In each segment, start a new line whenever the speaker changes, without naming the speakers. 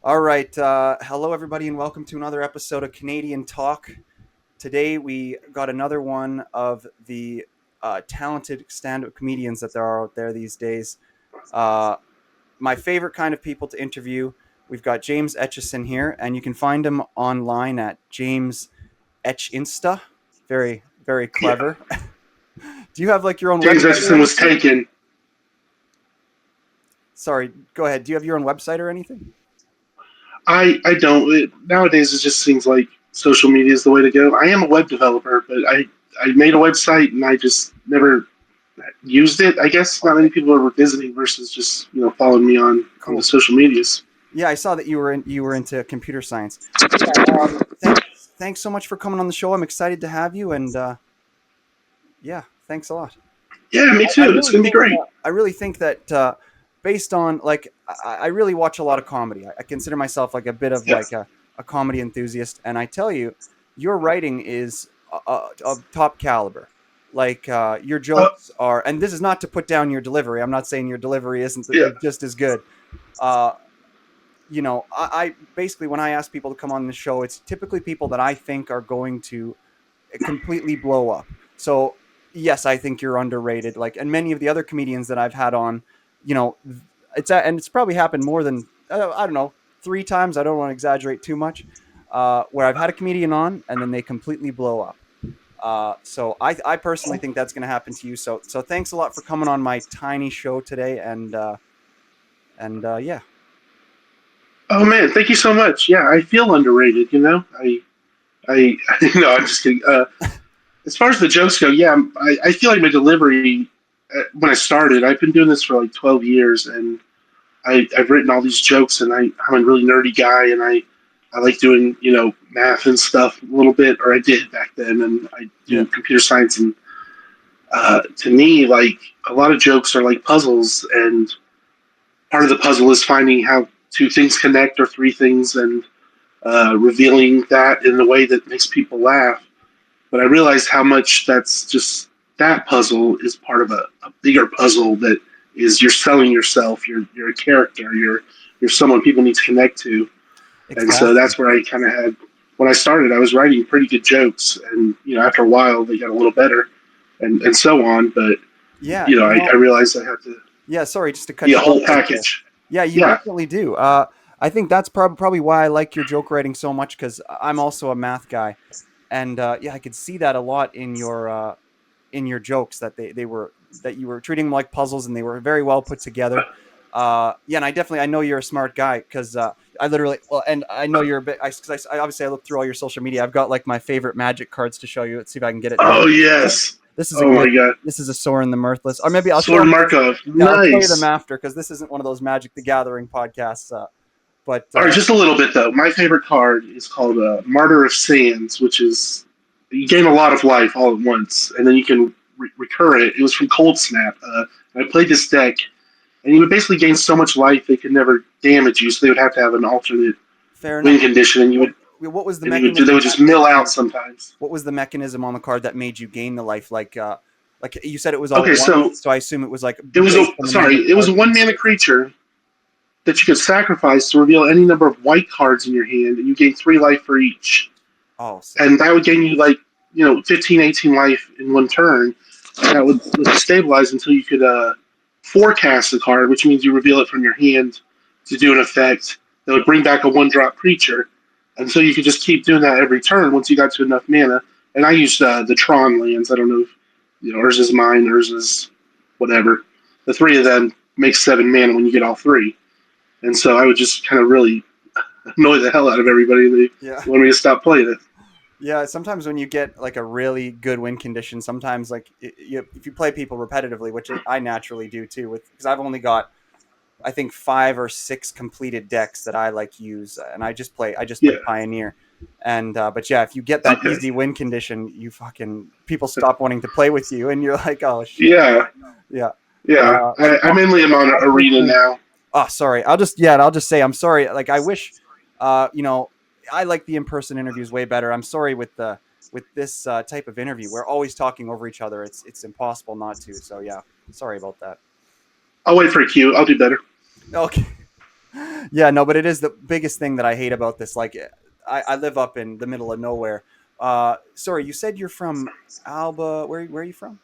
All right. Hello, everybody, and welcome to another episode of Canadian Talk. Today, we got another one of the talented stand up comedians that there are out there these days. Uh, my favorite kind of people to interview. We've got James Etchison here, and you can find him online at James Etch Insta. Very, very
Yeah,
clever. Do you have like your own
James
website or
Etchison was
anything?
taken.
Sorry, go ahead. Do you have your own website or anything?
I don't. Nowadays, it just seems like social media is the way to go. I am a web developer, but I made a website and I just never used it. I guess not many
Okay,
people are visiting versus just following me on the
cool.
social medias.
Yeah, I saw that you were into computer science. But yeah, thanks so much for coming on the show. I'm excited to have you, and yeah, thanks a lot.
Yeah, me
I
too. It's
really
gonna be
think
great.
I really think that based on like I really watch a lot of comedy. I consider myself like a bit of
Yeah.
like a comedy enthusiast, and I tell you, your writing is of top caliber. Like your
Uh,
jokes are, and this is not to put down your delivery. I'm not saying your delivery isn't
yeah.
just as good. Uh, I basically when I ask people to come on the show, it's typically people that I think are going to completely blow up. So yes, I think you're underrated. Like, and many of the other comedians that I've had on, you know, and it's probably happened more than I don't know 3 times. I don't want to exaggerate too much. Where I've had a comedian on and then they completely blow up. So I personally think that's going to happen to you. So thanks a lot for coming on my tiny show today, and yeah,
Oh man, thank you so much. Yeah, I feel underrated. I no, I'm just kidding. As far as the jokes go, yeah, I feel like my delivery when I started, I've been doing this for like 12 years, and I've written all these jokes, and I'm a really nerdy guy, and I like doing math and stuff a little bit, or I did back then, and I
yeah,
do computer science, and to me, like a lot of jokes are like puzzles, and part of the puzzle is finding how two things connect or three things, and revealing that in a way that makes people laugh. But I realized how much that's just that puzzle is part of a bigger puzzle that is you're selling yourself. You're a character. You're someone people need to connect to. And so
exactly.
that's where I kind of had when I started. I was writing pretty good jokes, and after a while they got a little better, and so on. But
Yeah,
I realized I had to
yeah. Sorry, just to
be
cut
a
you off
whole
right there.
package.
Yeah, you
Yeah,
definitely do. I think that's probably why I like your joke writing so much because I'm also a math guy, and yeah, I could see that a lot in your jokes that they were that you were treating them like puzzles and they were very well put together. Yeah, and I know you're a smart guy because I literally well, and I know you're a bit. Cause I obviously I looked through all your social media. I've got like my favorite magic cards to show you. Let's see if I can get it now.
oh yes.
This is a
Oh
good.
my god.
This is a Soren the Mirthless, or maybe I'll show
Sword
them.
Markov.
Yeah, I'll show you them
Nice.
after because this isn't one of those Magic the Gathering podcasts. But
All right, just a little bit though. My favorite card is called Martyr of Sands, which is you gain a lot of life all at once, and then you can recur it. It was from Cold Snap. I played this deck, and you would basically gain so much life they could never damage you, so they would have to have an alternate
fair
win
enough.
condition, and
What was the
they
mechanism
would just
that
mill
made
out
you?
sometimes.
What was the mechanism on the card that made you gain the life? Like you said, it was all at
Okay,
once.
so
So I assume it was like
it was
based on the number of
it was a
cards in
one
the
mana
deck.
creature that you could sacrifice to reveal any number of white cards in your hand, and you gain 3 life for each.
Oh, sick.
And that would gain you like 15, 18 life in one turn. And that would stabilize until you could forecast the card, which means you reveal it from your hand to do an effect that would bring back a 1-drop creature. And so you could just keep doing that every turn once you got to enough mana. And I used the Tron lands. I don't know if ours is mine, hers is whatever. The three of them make 7 mana when you get all three. And so I would just kind of really annoy the hell out of everybody.
Yeah.
They wanted me to stop playing it.
Yeah, sometimes when you get like a really good win condition, sometimes like if you play people repetitively, which I naturally do too, with because I've only got I think 5 or 6 completed decks that I like use, and I just
Yeah.
play Pioneer, and but yeah, if you get that
Okay.
easy win condition, you fucking people stop wanting to play with you, and you're like, oh shit,
Yeah.
yeah.
Yeah.
Like
I mainly am on Arena
obviously,
now.
oh sorry, I'll just say I'm sorry. Like I wish, you know, I like the in-person interviews way better. I'm sorry with this type of interview. We're always talking over each other. It's impossible not to. So yeah, sorry about that.
I'll wait for a queue. I'll do better.
Okay. Yeah, no, but it is the biggest thing that I hate about this. Like, I live up in the middle of nowhere. Sorry, you said you're from Alba. Where are you from?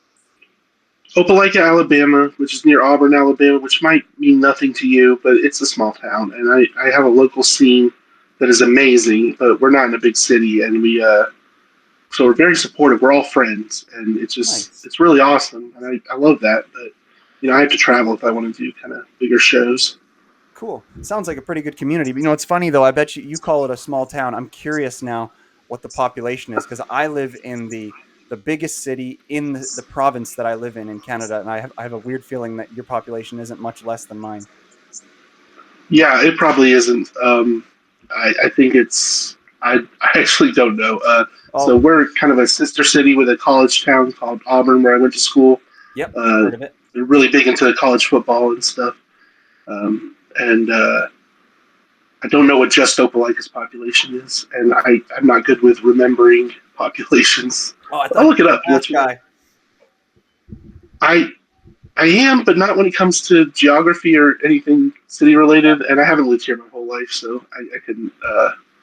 Opelika, Alabama, which is near Auburn, Alabama, which might mean nothing to you, but it's a small town, and I have a local scene that is amazing. But we're not in a big city, and so we're very supportive. We're all friends, and
Nice.
it's really awesome, and I love that. But I have to travel if I want to do kind of bigger shows.
Cool. Sounds like a pretty good community. But, it's funny though. I bet you call it a small town. I'm curious now what the population is because I live in the biggest city in the province that I live in Canada, and I have a weird feeling that your population isn't much less than mine.
Yeah, it probably isn't. I think it's. I actually don't know. So
Oh,
we're kind of a sister city with a college town called Auburn, where I went to school.
yep,
Uh,
heard of it.
they're really big into college football and stuff. And I don't know what just Opelika's population is, and I'm not good with remembering populations.
Oh, I
But I'll
thought
look
you
it
were
up
a
and
math
let you know.
guy.
I I am, but not when it comes to geography or anything city related. And I haven't lived here my whole life, so I couldn't.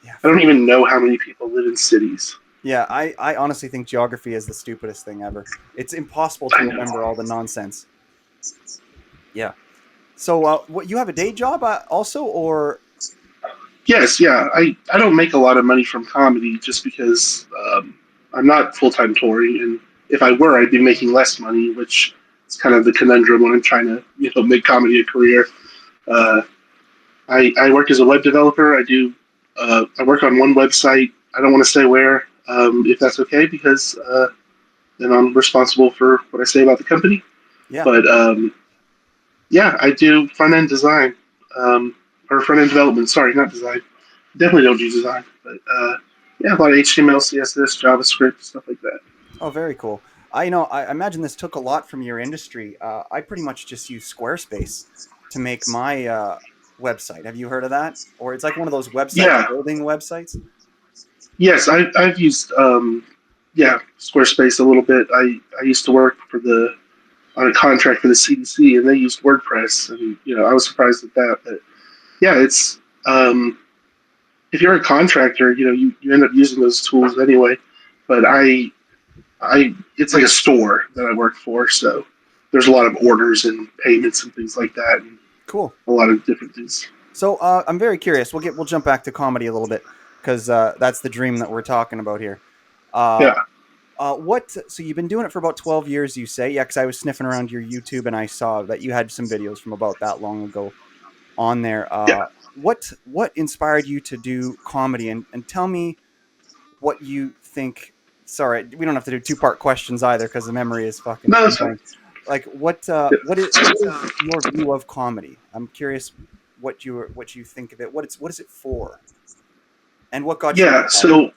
Yeah,
I don't even know how many people live in cities.
yeah. I honestly think geography is the stupidest thing ever. It's impossible
I
to
know.
remember all the nonsense. Yeah. So, what you have a day job also, or
Yes, yeah. I don't make a lot of money from comedy just because I'm not full time touring, and if I were, I'd be making less money, which is kind of the conundrum when I'm trying to make comedy a career. Uh, I work as a web developer. I work on one website. I don't want to say where, if that's okay, because then I'm responsible for what I say about the company.
yeah?
But yeah, I do front end design, or front end development. Sorry, not design. Definitely don't do design, but yeah, a lot of HTML, CSS, JavaScript, stuff like that.
Oh, very cool. I imagine this took a lot from your industry. I pretty much just use Squarespace to make my website. Have you heard of that? Or it's like one of those website
Yeah,
building websites.
yes, I've used yeah, Squarespace a little bit. I used to work for the on a contract for the CDC, and they used WordPress, and I was surprised at that. But yeah, it's if you're a contractor, you end up using those tools anyway. But I it's like a store that I work for, so there's a lot of orders and payments and things like that, and
Cool.
a lot of different things.
So I'm very curious. We'll jump back to comedy a little bit because that's the dream that we're talking about here. Uh,
Yeah,
what? So you've been doing it for about 12 years, you say? Yeah, because I was sniffing around your YouTube and I saw that you had some videos from about that long ago on there.
yeah.
What inspired you to do comedy? And tell me what you think. Sorry, we don't have to do two-part questions either because the memory is fucking
No, that's fine.
insane. Like
Yeah.
what is your view of comedy? I'm curious what you think of it. What is it for? And what got you
Yeah.
involved?
So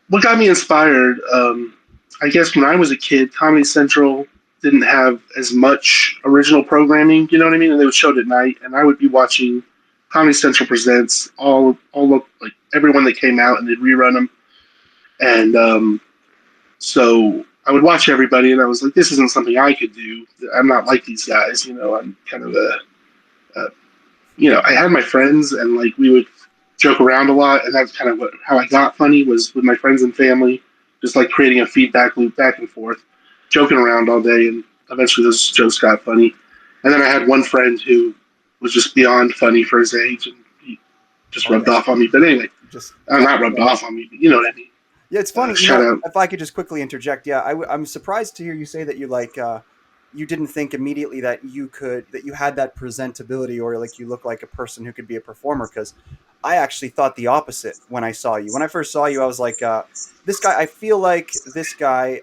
what got me inspired? I guess when I was a kid, Comedy Central didn't have as much original programming. You know what I mean? And they would show it at night, and I would be watching Comedy Central presents all of like everyone that came out, and they'd rerun them. And so I would watch everybody, and I was like, this isn't something I could do. I'm not like these guys. I'm kind of a I had my friends, and like we would joke around a lot, and that's kind of how I got funny was with my friends and family, just like creating a feedback loop back and forth, joking around all day, and eventually those jokes got funny. And then I had one friend who was just beyond funny for his age, and he just
Oh
rubbed
yeah,
off on me. But anyway,
just
not rubbed off on me, but you know what I mean.
yeah. It's funny,
Shout out.
If I could just quickly interject, yeah, I'm surprised to hear you say that you like you didn't think immediately that you had that presentability or like you look like a person who could be a performer because I actually thought the opposite when I saw you. When I first saw you, I was like, this guy. I feel like this guy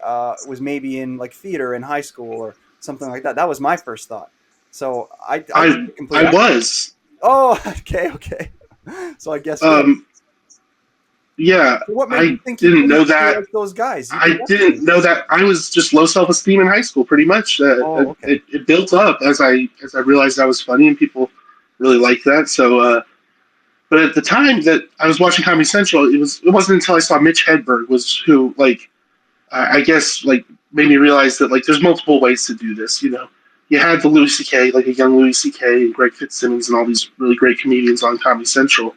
was maybe in like theater in high school or something like that. That was my first thought. So I took
I
the complete
I
opposite.
was.
Oh, okay, okay. So I guess yeah.
Um, yeah,
So what made you
I
think you
didn't
couldn't
know
be
that.
like those guys? You could
I
definitely.
didn't know that. I was just low self esteem in high school, pretty much.
Oh, okay.
It built up as I realized I was funny and people really liked that. So, but at the time that I was watching Comedy Central, it wasn't until I saw Mitch Hedberg was who like I guess like made me realize that like there's multiple ways to do this. you had the Louis C.K., like a young Louis C.K. and Greg Fitzsimmons and all these really great comedians on Comedy Central.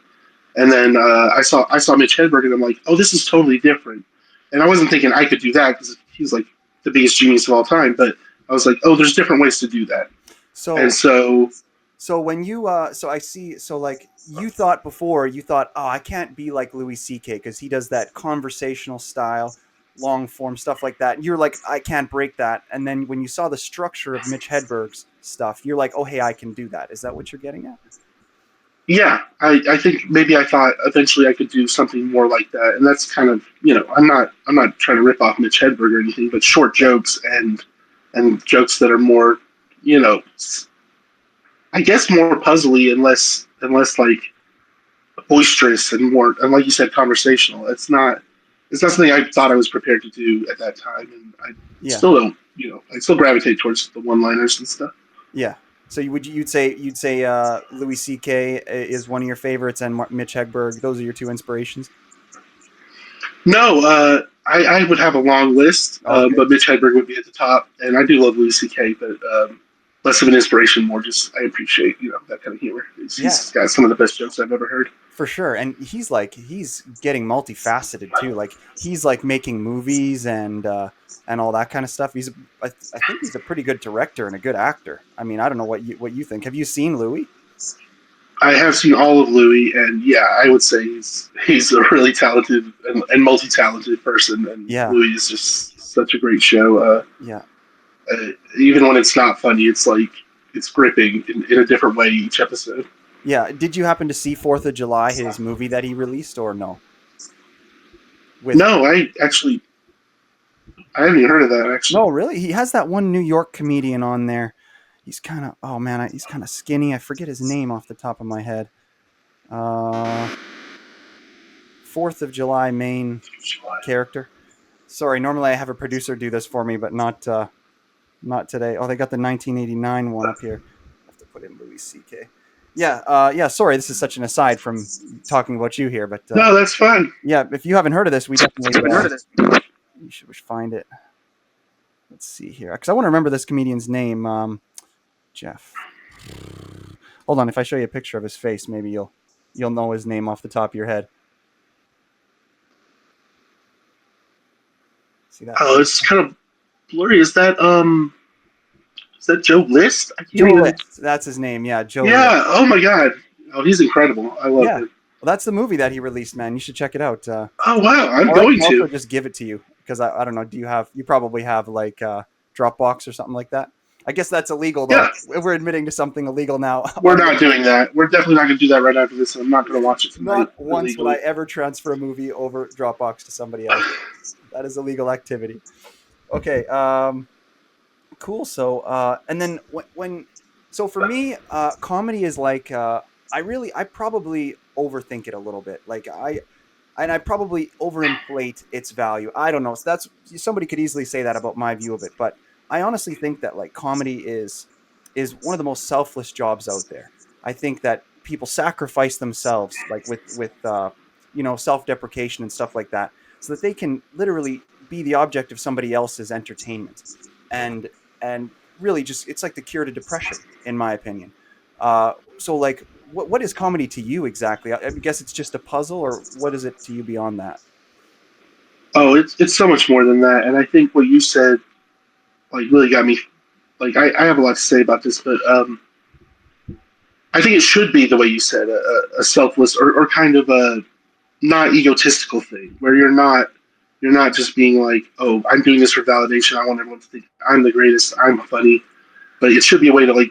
And then I saw Mitch Hedberg, and I'm like, oh, this is totally different. And I wasn't thinking I could do that because he's like the biggest genius of all time. But I was like, oh, there's different ways to do that. And
So
so,
so when you so I see so like you thought before you thought, oh, I can't be like Louis C.K. because he does that conversational style, long form stuff like that. You're like, I can't break that. And then when you saw the structure of Mitch Hedberg's stuff, you're like, oh, hey, I can do that. Is that what you're getting at?
yeah, I think maybe I thought eventually I could do something more like that. And that's kind of, I'm not trying to rip off Mitch Hedberg or anything, but short
Yeah.
jokes and jokes that are more, you know, I guess more puzzly and less like boisterous and more, and like you said, conversational. It's not something I thought I was prepared to do at that time, and I
Yeah.
still don't. I still gravitate towards the one-liners and stuff.
Yeah. So you'd say Louis C.K. is one of your favorites and Mitch Hedberg. Those are your two inspirations.
No, I would have a long list,
Okay.
but Mitch Hedberg would be at the top, and I do love Louis C.K., but less of an inspiration, more just I appreciate that kind of humor.
Yeah,
He's got some of the best jokes I've ever heard.
for sure. And he's getting multifaceted too. Like he's like making movies and all that kind of stuff. I think he's a pretty good director and a good actor. I mean, I don't know what you think. Have you seen Louis?
I have seen all of Louis, and yeah, I would say he's a really talented and multi-talented person. And
Yeah.
Louis is just such a great show.
Yeah.
Even when it's not funny, it's like it's gripping in a different way each episode.
Yeah. Did you happen to see 4th of July, his movie that he released, or no? With
No, I haven't even heard of that actually.
No, really? He has that one New York comedian on there. He's kind of oh man, he's kind of skinny. I forget his name off the top of my head. Uh 4th of July main character. Sorry, normally I have a producer do this for me, but not today. Oh, they got the 1989 one up here. I have to put in Louis C.K. Yeah, yeah. Sorry, this is such an aside from talking about you here, but
No, that's fine.
yeah, if you haven't heard of this, we definitely
I haven't heard of this.
you should find it. Let's see here, because I want to remember this comedian's name. Jeff. Hold on, if I show you a picture of his face, maybe you'll know his name off the top of your head. See that?
Oh, it's kind of blurry. Is that Joe List? I can't
Joe
even.
List. That's his name. Yeah, Joe List.
Yeah. Oh my God. Oh, he's incredible. I love
Yeah.
him.
Well, that's the movie that he released, man. You should check it out.
Oh wow, I'm
Or I
going
can also
to.
just give it to you because I don't know. You probably have like Dropbox or something like that. I guess that's illegal though.
Yeah,
We're admitting to something illegal now.
we're not doing that. We're definitely not going to do that right after this. And I'm not going to watch it tonight
Not once would I
illegally.
ever transfer a movie over Dropbox to somebody else. That is illegal activity. Okay. Cool. So, and then so for me, comedy is like, I probably overthink it a little bit. And I probably overinflate its value. I don't know. So somebody could easily say that about my view of it, but I honestly think that like comedy is one of the most selfless jobs out there. I think that people sacrifice themselves, like with self-deprecation and stuff like that, so that they can literally be the object of somebody else's entertainment, and and really just it's like the cure to depression, in my opinion. So like, what is comedy to you exactly? I guess it's just a puzzle, or what is it to you beyond that?
Oh, it's so much more than that. And I think what you said like really got me. Like I have a lot to say about this, but I think it should be the way you said, a selfless or kind of a not egotistical thing where you're not just being like, oh, I'm doing this for validation. I want everyone to think I'm the greatest. I'm funny, but it should be a way to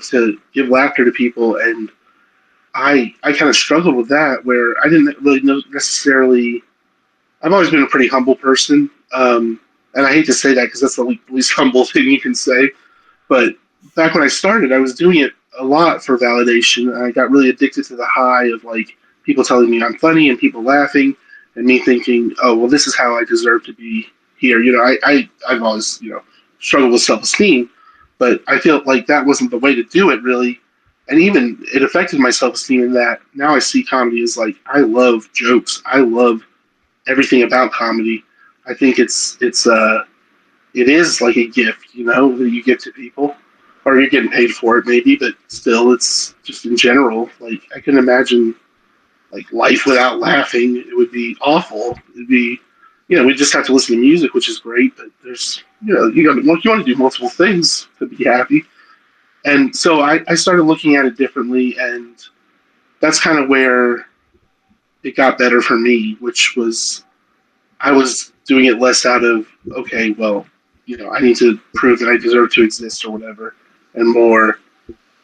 to give laughter to people. And I kind of struggled with that where I didn't really know necessarily. I've always been a pretty humble person, and I hate to say that because that's the least humble thing you can say. But back when I started, I was doing it a lot for validation. And I got really addicted to the high of like people telling me I'm funny and people laughing, and me thinking, oh well, this is how I deserve to be here. I've always struggled with self esteem, but I feel like that wasn't the way to do it really. And even it affected my self esteem in that now I see comedy as like I love jokes. I love everything about comedy. I think it is like a gift, that you give to people, or you're getting paid for it maybe, but still, it's just in general. Like I can imagine like life without laughing. It would be awful. It'd be, we just have to listen to music, which is great, but there's, you want to do multiple things to be happy. And so I started looking at it differently, and that's kind of where it got better for me, which was I was doing it less out of, okay, well, I need to prove that I deserve to exist or whatever, and more,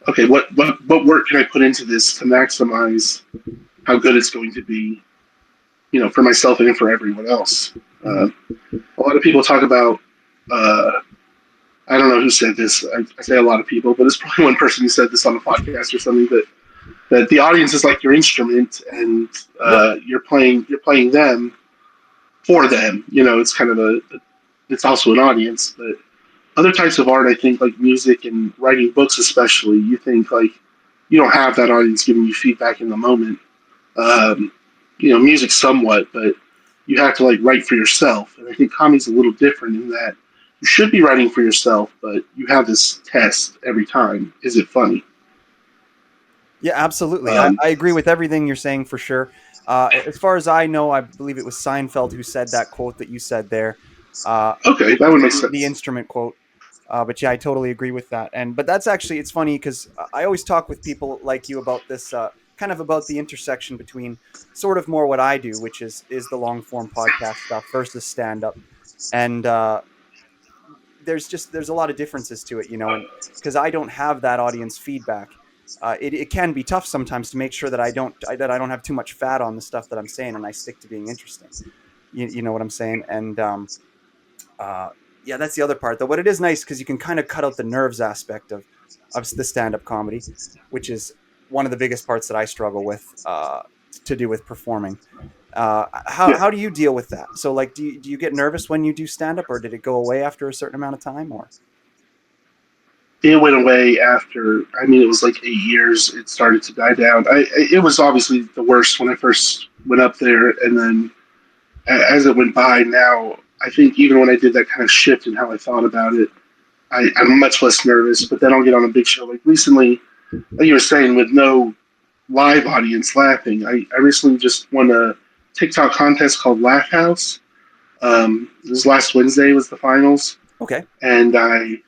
okay, what work can I put into this to maximize how good it's going to be, for myself and for everyone else.
Mm-hmm.
A lot of people talk about, uh, I don't know who said this. I say a lot of people, but it's probably one person who said this on a podcast or something, that the audience is like your instrument, and
Yep.
you're playing them for them. It's kind of it's also an audience, but other types of art, I think, like music and writing books, especially, you think like you don't have that audience giving you feedback in the moment. Um, music somewhat, but you have to like write for yourself. And I think comedy's a little different in that you should be writing for yourself, but you have this test every time. Is it funny?
Yeah, absolutely. I,
Um,
I agree with everything you're saying for sure. As far as I know, I believe it was Seinfeld who said that quote that you said there,
okay, that would make
the
sense.
instrument quote. But yeah, I totally agree with that. But that's actually it's funny because I always talk with people like you about this, kind of about the intersection between sort of more what I do, which is the long form podcast stuff versus stand up, and there's a lot of differences to it, and because I don't have that audience feedback, it can be tough sometimes to make sure that I don't have too much fat on the stuff that I'm saying and I stick to being interesting. You know what I'm saying? And uh, yeah, that's the other part though. But it is nice because you can kind of cut out the nerves aspect of the stand up comedy, which is one of the biggest parts that I struggle with to do with performing.
Yeah,
How do you deal with that? So like, do you get nervous when you do stand up, or did it go away after a certain amount of time, or?
it went away after. I mean, it was like 8 years. It started to die down. It was obviously the worst when I first went up there, and then as it went by, now I think even when I did that kind of shift in how I thought about it, I'm much less nervous. But then I'll get on a big show like recently, like you were saying, with no live audience laughing. I recently just won a TikTok contest called Laugh House. This last Wednesday was the finals,
Okay.
and I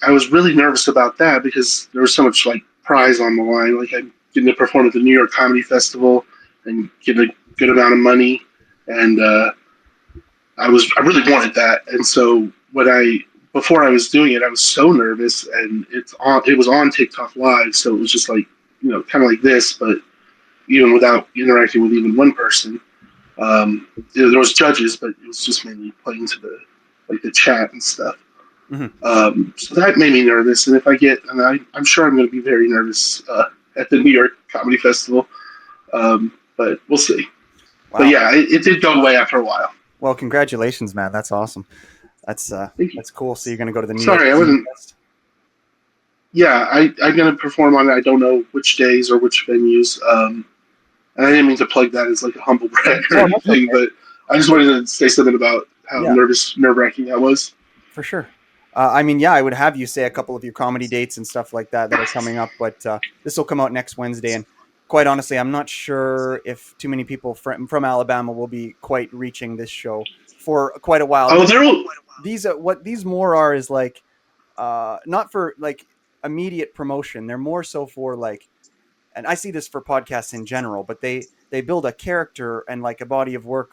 was really nervous about that because there was so much like prize on the line. Like I'm getting to perform at the New York Comedy Festival and get a good amount of money, and I really wanted that. And so when I before I was doing it, I was so nervous, and it was on TikTok Live, so it was just like kind of like this, but even without interacting with even one person. There was judges, but it was just mainly playing to the chat and stuff.
Hmm.
So that made me nervous, and if I get, and I'm sure I'm going to be very nervous at the New York Comedy Festival, but we'll see. But
Wow.
yeah, it did go away after a while.
Well, congratulations, man. That's awesome.
Thank you.
That's cool. So you're gonna go to the New York
Sorry, I
Comedy
wasn't.
Fest.
Yeah, I'm going to perform on it. I don't know which days or which venues. And I didn't mean to plug that as like a humble brag or
Oh, that's
anything,
okay.
but I just wanted to say something about how
Yeah,
nerve wracking that was.
for sure. I mean, yeah, I would have you say a couple of your comedy dates and stuff like that are coming up, but this will come out next Wednesday, and quite honestly, I'm not sure if too many people from Alabama will be quite reaching this show for quite a while.
Oh, there will.
These what these more are is like not for like immediate promotion. They're more so for like, and I see this for podcasts in general, but they build a character and like a body of work,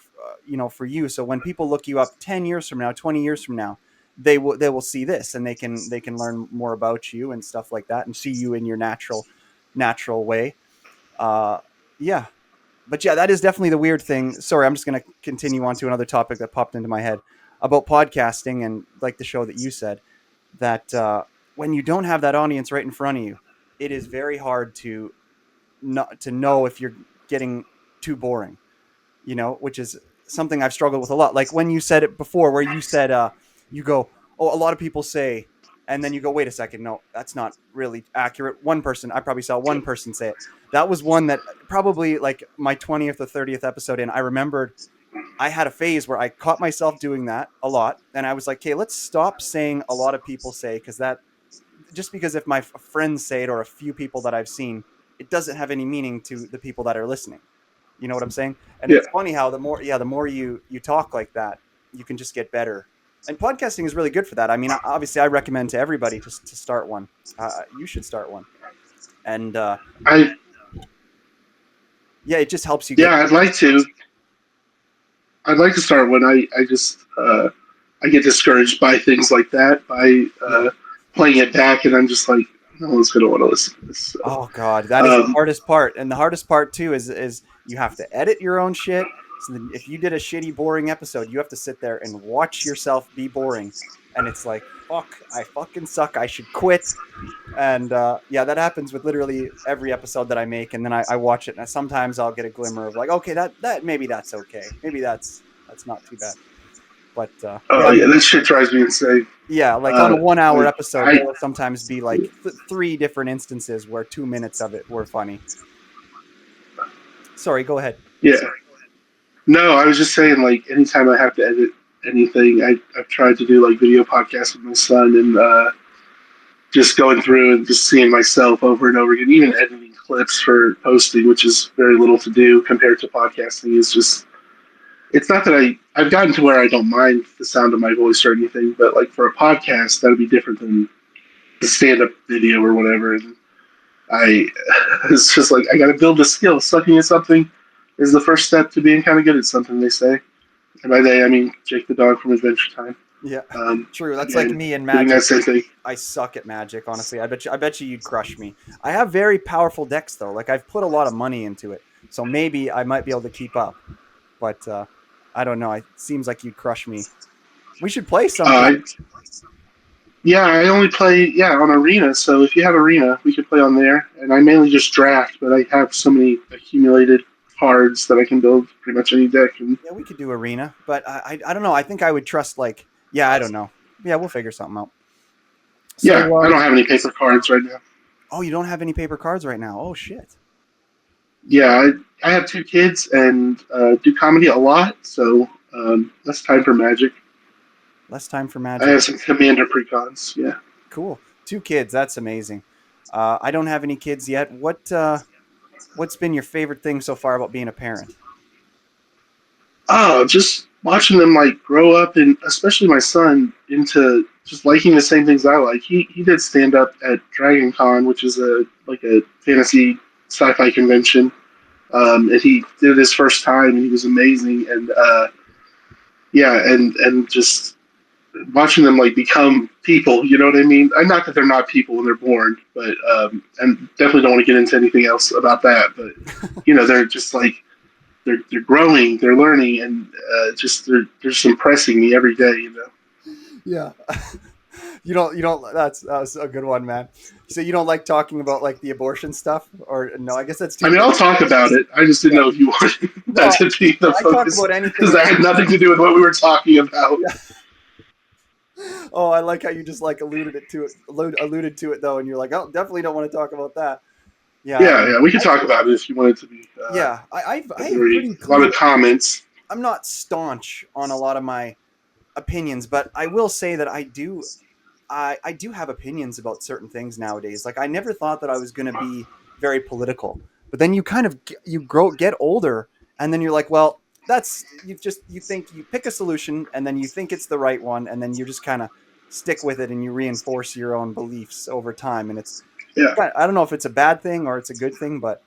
for you. So when people look you up 10 years from now, 20 years from now, they will see this and they can learn more about you and stuff like that and see you in your natural way. Uh, yeah, but yeah, that is definitely the weird thing. Sorry, I'm just going to continue on to another topic that popped into my head about podcasting and like the show that you said that when you don't have that audience right in front of you, it is very hard to not to know if you're getting too boring, which is something I've struggled with a lot. Like when you said it before, where you said, you go, oh, a lot of people say, and then you go, wait a second, no, that's not really accurate. One person, I probably saw one person say it. That was one that probably like my 20th or 30th episode in, I remembered I had a phase where I caught myself doing that a lot, and I was like, okay, let's stop saying a lot of people say, because that just because if my friends say it or a few people that I've seen, it doesn't have any meaning to the people that are listening. You know what I'm saying? And
Yeah,
it's funny how the more you talk like that, you can just get better. And podcasting is really good for that. I mean, obviously, I recommend to everybody to start one. You should start one, and
I
yeah, it just helps you get.
yeah, I'd like to. I'd like to start when I just I get discouraged by things like that by
Yeah.
playing it back, and I'm just like, no one's gonna want to listen to this. So,
Oh God, that is the
um,
hardest part, and the hardest part too is you have to edit your own shit. So then if you did a shitty, boring episode, you have to sit there and watch yourself be boring, and it's like, fuck, I fucking suck. I should quit. And yeah, that happens with literally every episode that I make, and then I watch it, and sometimes I'll get a glimmer of like, okay, that maybe that's okay, maybe that's not too bad. But
oh
yeah,
yeah, this shit drives me insane.
yeah, like on a 1 hour
Like
episode, there
I
will sometimes be like three different instances where 2 minutes of it were funny. Sorry, go ahead.
yeah. No, I was just saying, like, anytime I have to edit anything, I've tried to do like video podcasts with my son, and just going through and just seeing myself over and over again, even editing clips for posting, which is very little to do compared to podcasting, is just. It's not that I've gotten to where I don't mind the sound of my voice or anything, but like for a podcast, that'd be different than the stand up video or whatever. And I, it's just like, I got to build the skill. Sucking at something is the first step to being kind of good at something, they say. And by they, I mean Jake the dog from Adventure Time.
Yeah, true. That's like
Again,
me in
doing
Magic.
that same thing.
I suck at Magic, honestly. I bet you you'd crush me. I have very powerful decks though. Like I've put a lot of money into it, so maybe I might be able to keep up. But I don't know. It seems like you'd crush me. We should play sometime.
Uh, yeah, I only play on Arena. So if you have Arena, we could play on there. And I mainly just draft, but I have so many accumulated cards that I can build pretty much any deck. And
Yeah, we could do arena, but I don't know. I think I would trust like yeah, I don't know. Yeah, we'll figure something out.
yeah,
So
I don't have any paper cards right now.
oh, you don't have any paper cards right now. Oh shit.
Yeah, I have two kids and do comedy a lot, so that's time for Magic.
Less time for
I
Magic.
have some Commander precons. Yeah.
Cool. Two kids. That's amazing. I don't have any kids yet. What's been your favorite thing so far about being a parent?
Oh, just watching them like grow up, and especially my son into just liking the same things I like. He did stand up at Dragon Con, which is a fantasy sci-fi convention, and he did it his first time, and he was amazing. And yeah, and just watching them like become people. You know what I mean? I not that they're not people when they're born, but and definitely don't want to get into anything else about that. But they're just like they're growing, they're learning, and just they're just impressing me every day.
Yeah. You don't that was a good one, man. So you don't like talking about like the abortion stuff or no, I guess that's
I
too
mean, I'll talk about it. I just didn't
yeah.
know if you wanted that
No,
to be the
I talk
focus
about anything.
because that had nothing to do with what we were talking about.
Yeah. Oh, I like how you just like alluded to it though, and you're like, oh, definitely don't want to talk about that. Yeah,
Yeah, yeah, we could
I,
talk about it if you wanted to be.
yeah, I have
Very
pretty
a lot
clear.
of comments.
I'm not staunch on a lot of my opinions, but I will say that I do have opinions about certain things nowadays. Like I never thought that I was going to be very political, but then you kind of you get older, and then you're like, well, that's you think you pick a solution, and then you think it's the right one, and then you just kind of stick with it, and you reinforce your own beliefs over time, and
Yeah,
I don't know if it's a bad thing or it's a good thing, but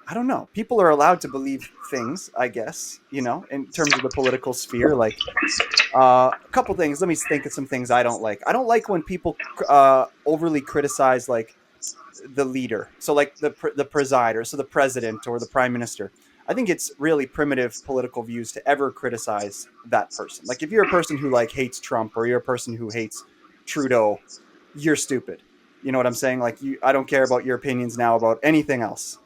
I don't know. People are allowed to believe things, I guess, in terms of the political sphere. Like a couple things. Let me think of some things I don't like. I don't like when people overly criticize like the leader. So like the presider, so the president or the prime minister. I think it's really primitive political views to ever criticize that person. Like if you're a person who like hates Trump or you're a person who hates Trudeau, you're stupid. You know what I'm saying? Like I don't care about your opinions now about anything else.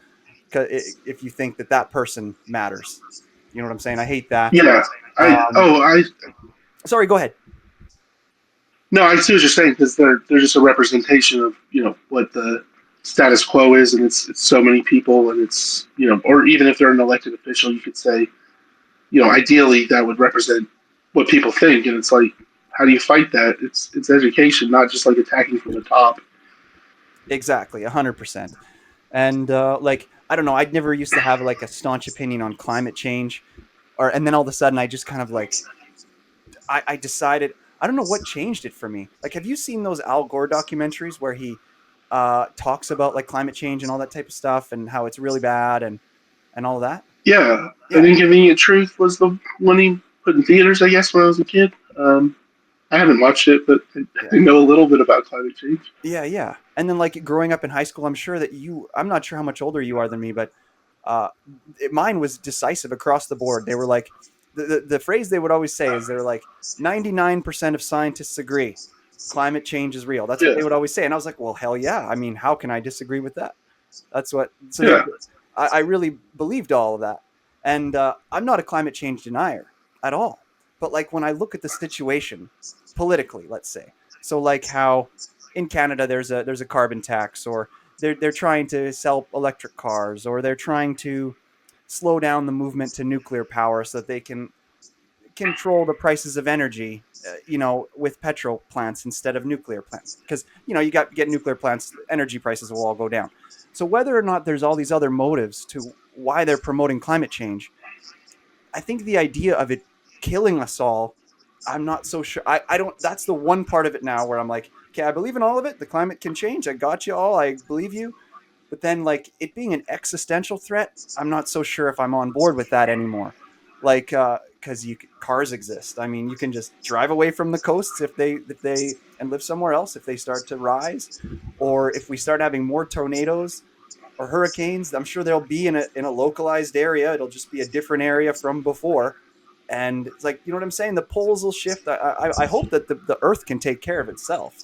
'Cause if you think that person matters, you know what I'm saying? I hate that.
yeah.
Um,
I
sorry, go ahead.
no, I see what you're saying because they're just a representation of what the status quo is, and it's so many people, and it's or even if they're an elected official, you could say ideally that would represent what people think, and it's like, how do you fight that? It's education, not just like attacking from the top.
Exactly, 100%. And like I don't know, I'd never used to have like a staunch opinion on climate change, or and then all of a sudden I just kind of like I decided I don't know what changed it for me. Like, have you seen those Al Gore documentaries where he talks about like climate change and all that type of stuff and how it's really bad and all of that?
Yeah, an
Yeah,
inconvenient truth was the one he put in theaters, I guess, when I was a kid. I haven't watched it, but
yeah.
I know a little bit about climate change.
Yeah, yeah. And then like growing up in high school, I'm sure that I'm not sure how much older you are than me, but uh, mine was decisive across the board. They were like, the phrase they would always say is they're like, 99% of scientists agree climate change is real. That's what
Yeah,
they would always say. And I was like, well, hell yeah. I mean, how can I disagree with that? That's what, so
yeah,
I really believed all of that. And I'm not a climate change denier at all. But like when I look at the situation politically, let's say, so like how in Canada there's a carbon tax, or they're trying to sell electric cars, or they're trying to slow down the movement to nuclear power so that they can control the prices of energy, with petrol plants instead of nuclear plants. Because you got get nuclear plants, energy prices will all go down. So whether or not there's all these other motives to why they're promoting climate change, I think the idea of it killing us all, I'm not so sure. I don't. That's the one part of it now where I'm like, okay, I believe in all of it. The climate can change. I got you all. I believe you. But then, like it being an existential threat, I'm not so sure if I'm on board with that anymore. Like, because cars exist. I mean, you can just drive away from the coasts if they and live somewhere else if they start to rise, or if we start having more tornadoes or hurricanes. I'm sure they'll be in a localized area. It'll just be a different area from before. And it's like, you know what I'm saying? The poles will shift. I hope that the Earth can take care of itself.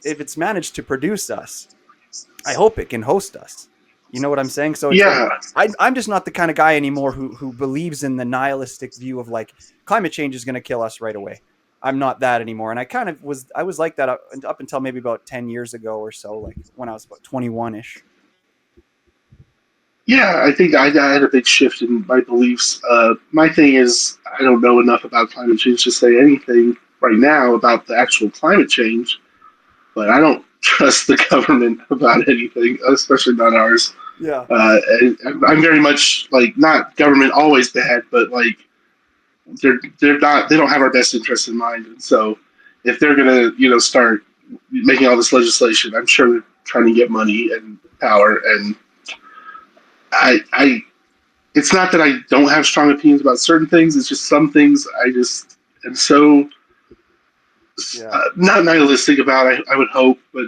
If it's managed to produce us, I hope it can host us. You know what I'm saying? So it's like
yeah,
I'm just not the kind of guy anymore who believes in the nihilistic view of like climate change is going to kill us right away. I'm not that anymore, and I was like that up until maybe about 10 years ago or so, like when I was about 21 ish.
yeah. I think I had a big shift in my beliefs. My thing is, I don't know enough about climate change to say anything right now about the actual climate change, but I don't trust the government about anything, especially not ours.
Yeah,
I'm very much like, not government always bad, but like they don't have our best interests in mind, and so if they're gonna start making all this legislation, I'm sure they're trying to get money and power. And I it's not that I don't have strong opinions about certain things. It's just some things I just am so
yeah,
not nihilistic about. I would hope, but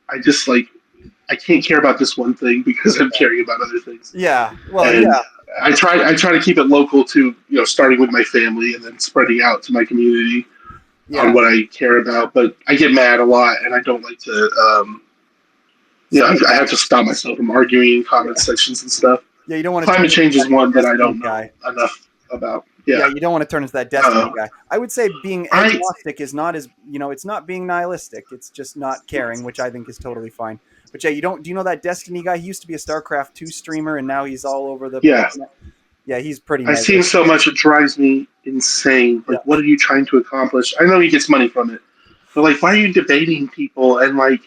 I just like, I can't care about this one thing because I'm caring about other things.
yeah. Well,
And
yeah,
I try to keep it local to, starting with my family and then spreading out to my community on
yeah.
what I care about. But I get mad a lot, and I don't like to.
Speak
I
up.
have to stop myself from arguing in comment
Yeah,
sections and stuff.
yeah. You don't want to turn
Climate
into
change
that
is one that I
destiny
don't know
guy.
enough about.
Yeah,
Yeah.
you don't want to turn into that destiny
Uh,
guy. I would say being
I
agnostic is not as, it's not being nihilistic. It's just not caring, which I think is totally fine. But yeah, do you know that Destiny guy? He used to be a StarCraft 2 streamer and now he's all over the
yeah.
internet. Yeah, he's pretty
I see him
nihilistic.
so much it drives me insane. Like,
Yeah.
what are you trying to accomplish? I know he gets money from it, but like, why are you debating people? And like,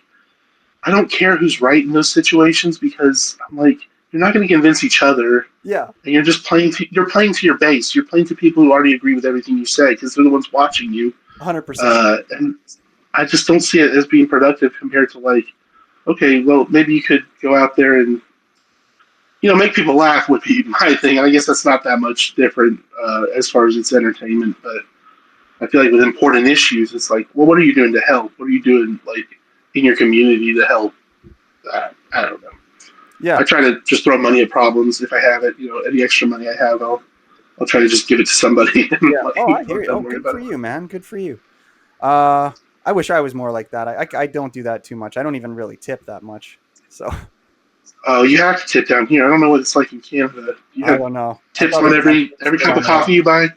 I don't care who's right in those situations, because I'm like, you're not going to convince each other,
Yeah,
and you're just playing. You're playing to your base. You're playing to people who already agree with everything you say because they're the ones watching you.
100%.
And I just don't see it as being productive compared to like, okay, well, maybe you could go out there and make people laugh would be my thing. And I guess that's not that much different as far as its entertainment, but I feel like with important issues, it's like, well, what are you doing to help? What are you doing like in your community to help? I don't know. I
Yeah.
try to just throw money at problems if I have it. Any extra money I have, I'll try to just give it to somebody and
Yeah.
like,
Oh, I hear
let
you.
them
Oh,
worry
good
about
for
it.
you, man. Good for you. Uh, I wish I was more like that. I don't do that too much. I don't even really tip that much. So
Oh, you have to tip down here. I don't know what it's like in Canada. You
I
have
don't know. I
tips
thought
on
everyone
every
spit
cup
on
of
my
coffee you buy.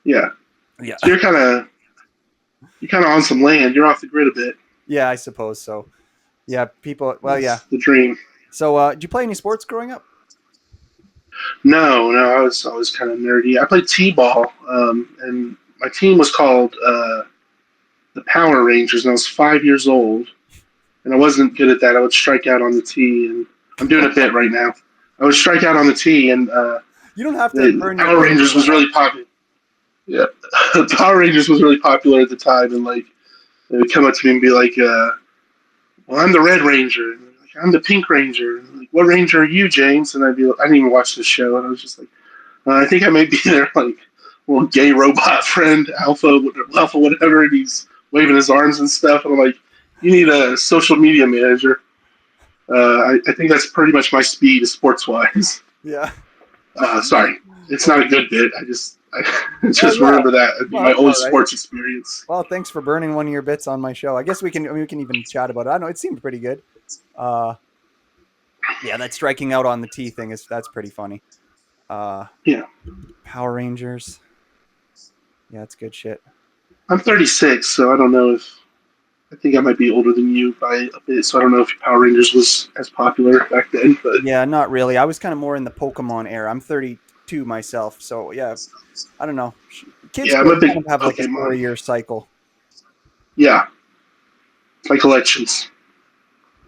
Yeah,
head.
so
Yeah.
you're kind of on some land. You're off the grid a bit.
Yeah, I suppose so. Yeah, people. Well, yeah.
That's the dream.
So, did you play any sports growing up?
No, I was always kind of nerdy. I played t-ball, and my team was called the Power Rangers, and I was 5 years old, and I wasn't good at that. I would strike out on the tee, and I'm doing a bit right now. I would strike out on the tee, and
You don't have to
the
burn your
Power
bits
Rangers
so
was
much.
really popular. Yeah, the Power Rangers was really popular at the time, and like they would come up to me and be like, "Well, I'm the Red Ranger." And like, I'm the Pink Ranger. And like, what Ranger are you, James? And I'd be, like, I didn't even watch the show, and I was just like, I think I might be their like little gay robot friend, Alpha, whatever, and he's waving his arms and stuff. And I'm like, you need a social media manager. I think that's pretty much my speed sports wise.
Yeah.
Sorry, it's not a good bit. I
Oh
just
yeah.
remember that as
Well,
my
that's
only
all right.
sports experience.
Well, thanks for burning one of your bits on my show. I guess we can. I mean, we can even chat about it. I don't know. It seemed pretty good. Uh, yeah, that striking out on the T thing that's pretty funny. Uh,
Yeah,
Power Rangers. Yeah, it's good shit.
I'm 36, so I don't know if I think I might be older than you by a bit. So I don't know if Power Rangers was as popular back then, but
Yeah, not really. I was kind of more in the Pokemon era. I'm 32 myself, so yeah, I don't know. Kids
yeah, I'm
still
a big
kind of have like a
Pokemon.
4-year cycle.
Yeah, my collections.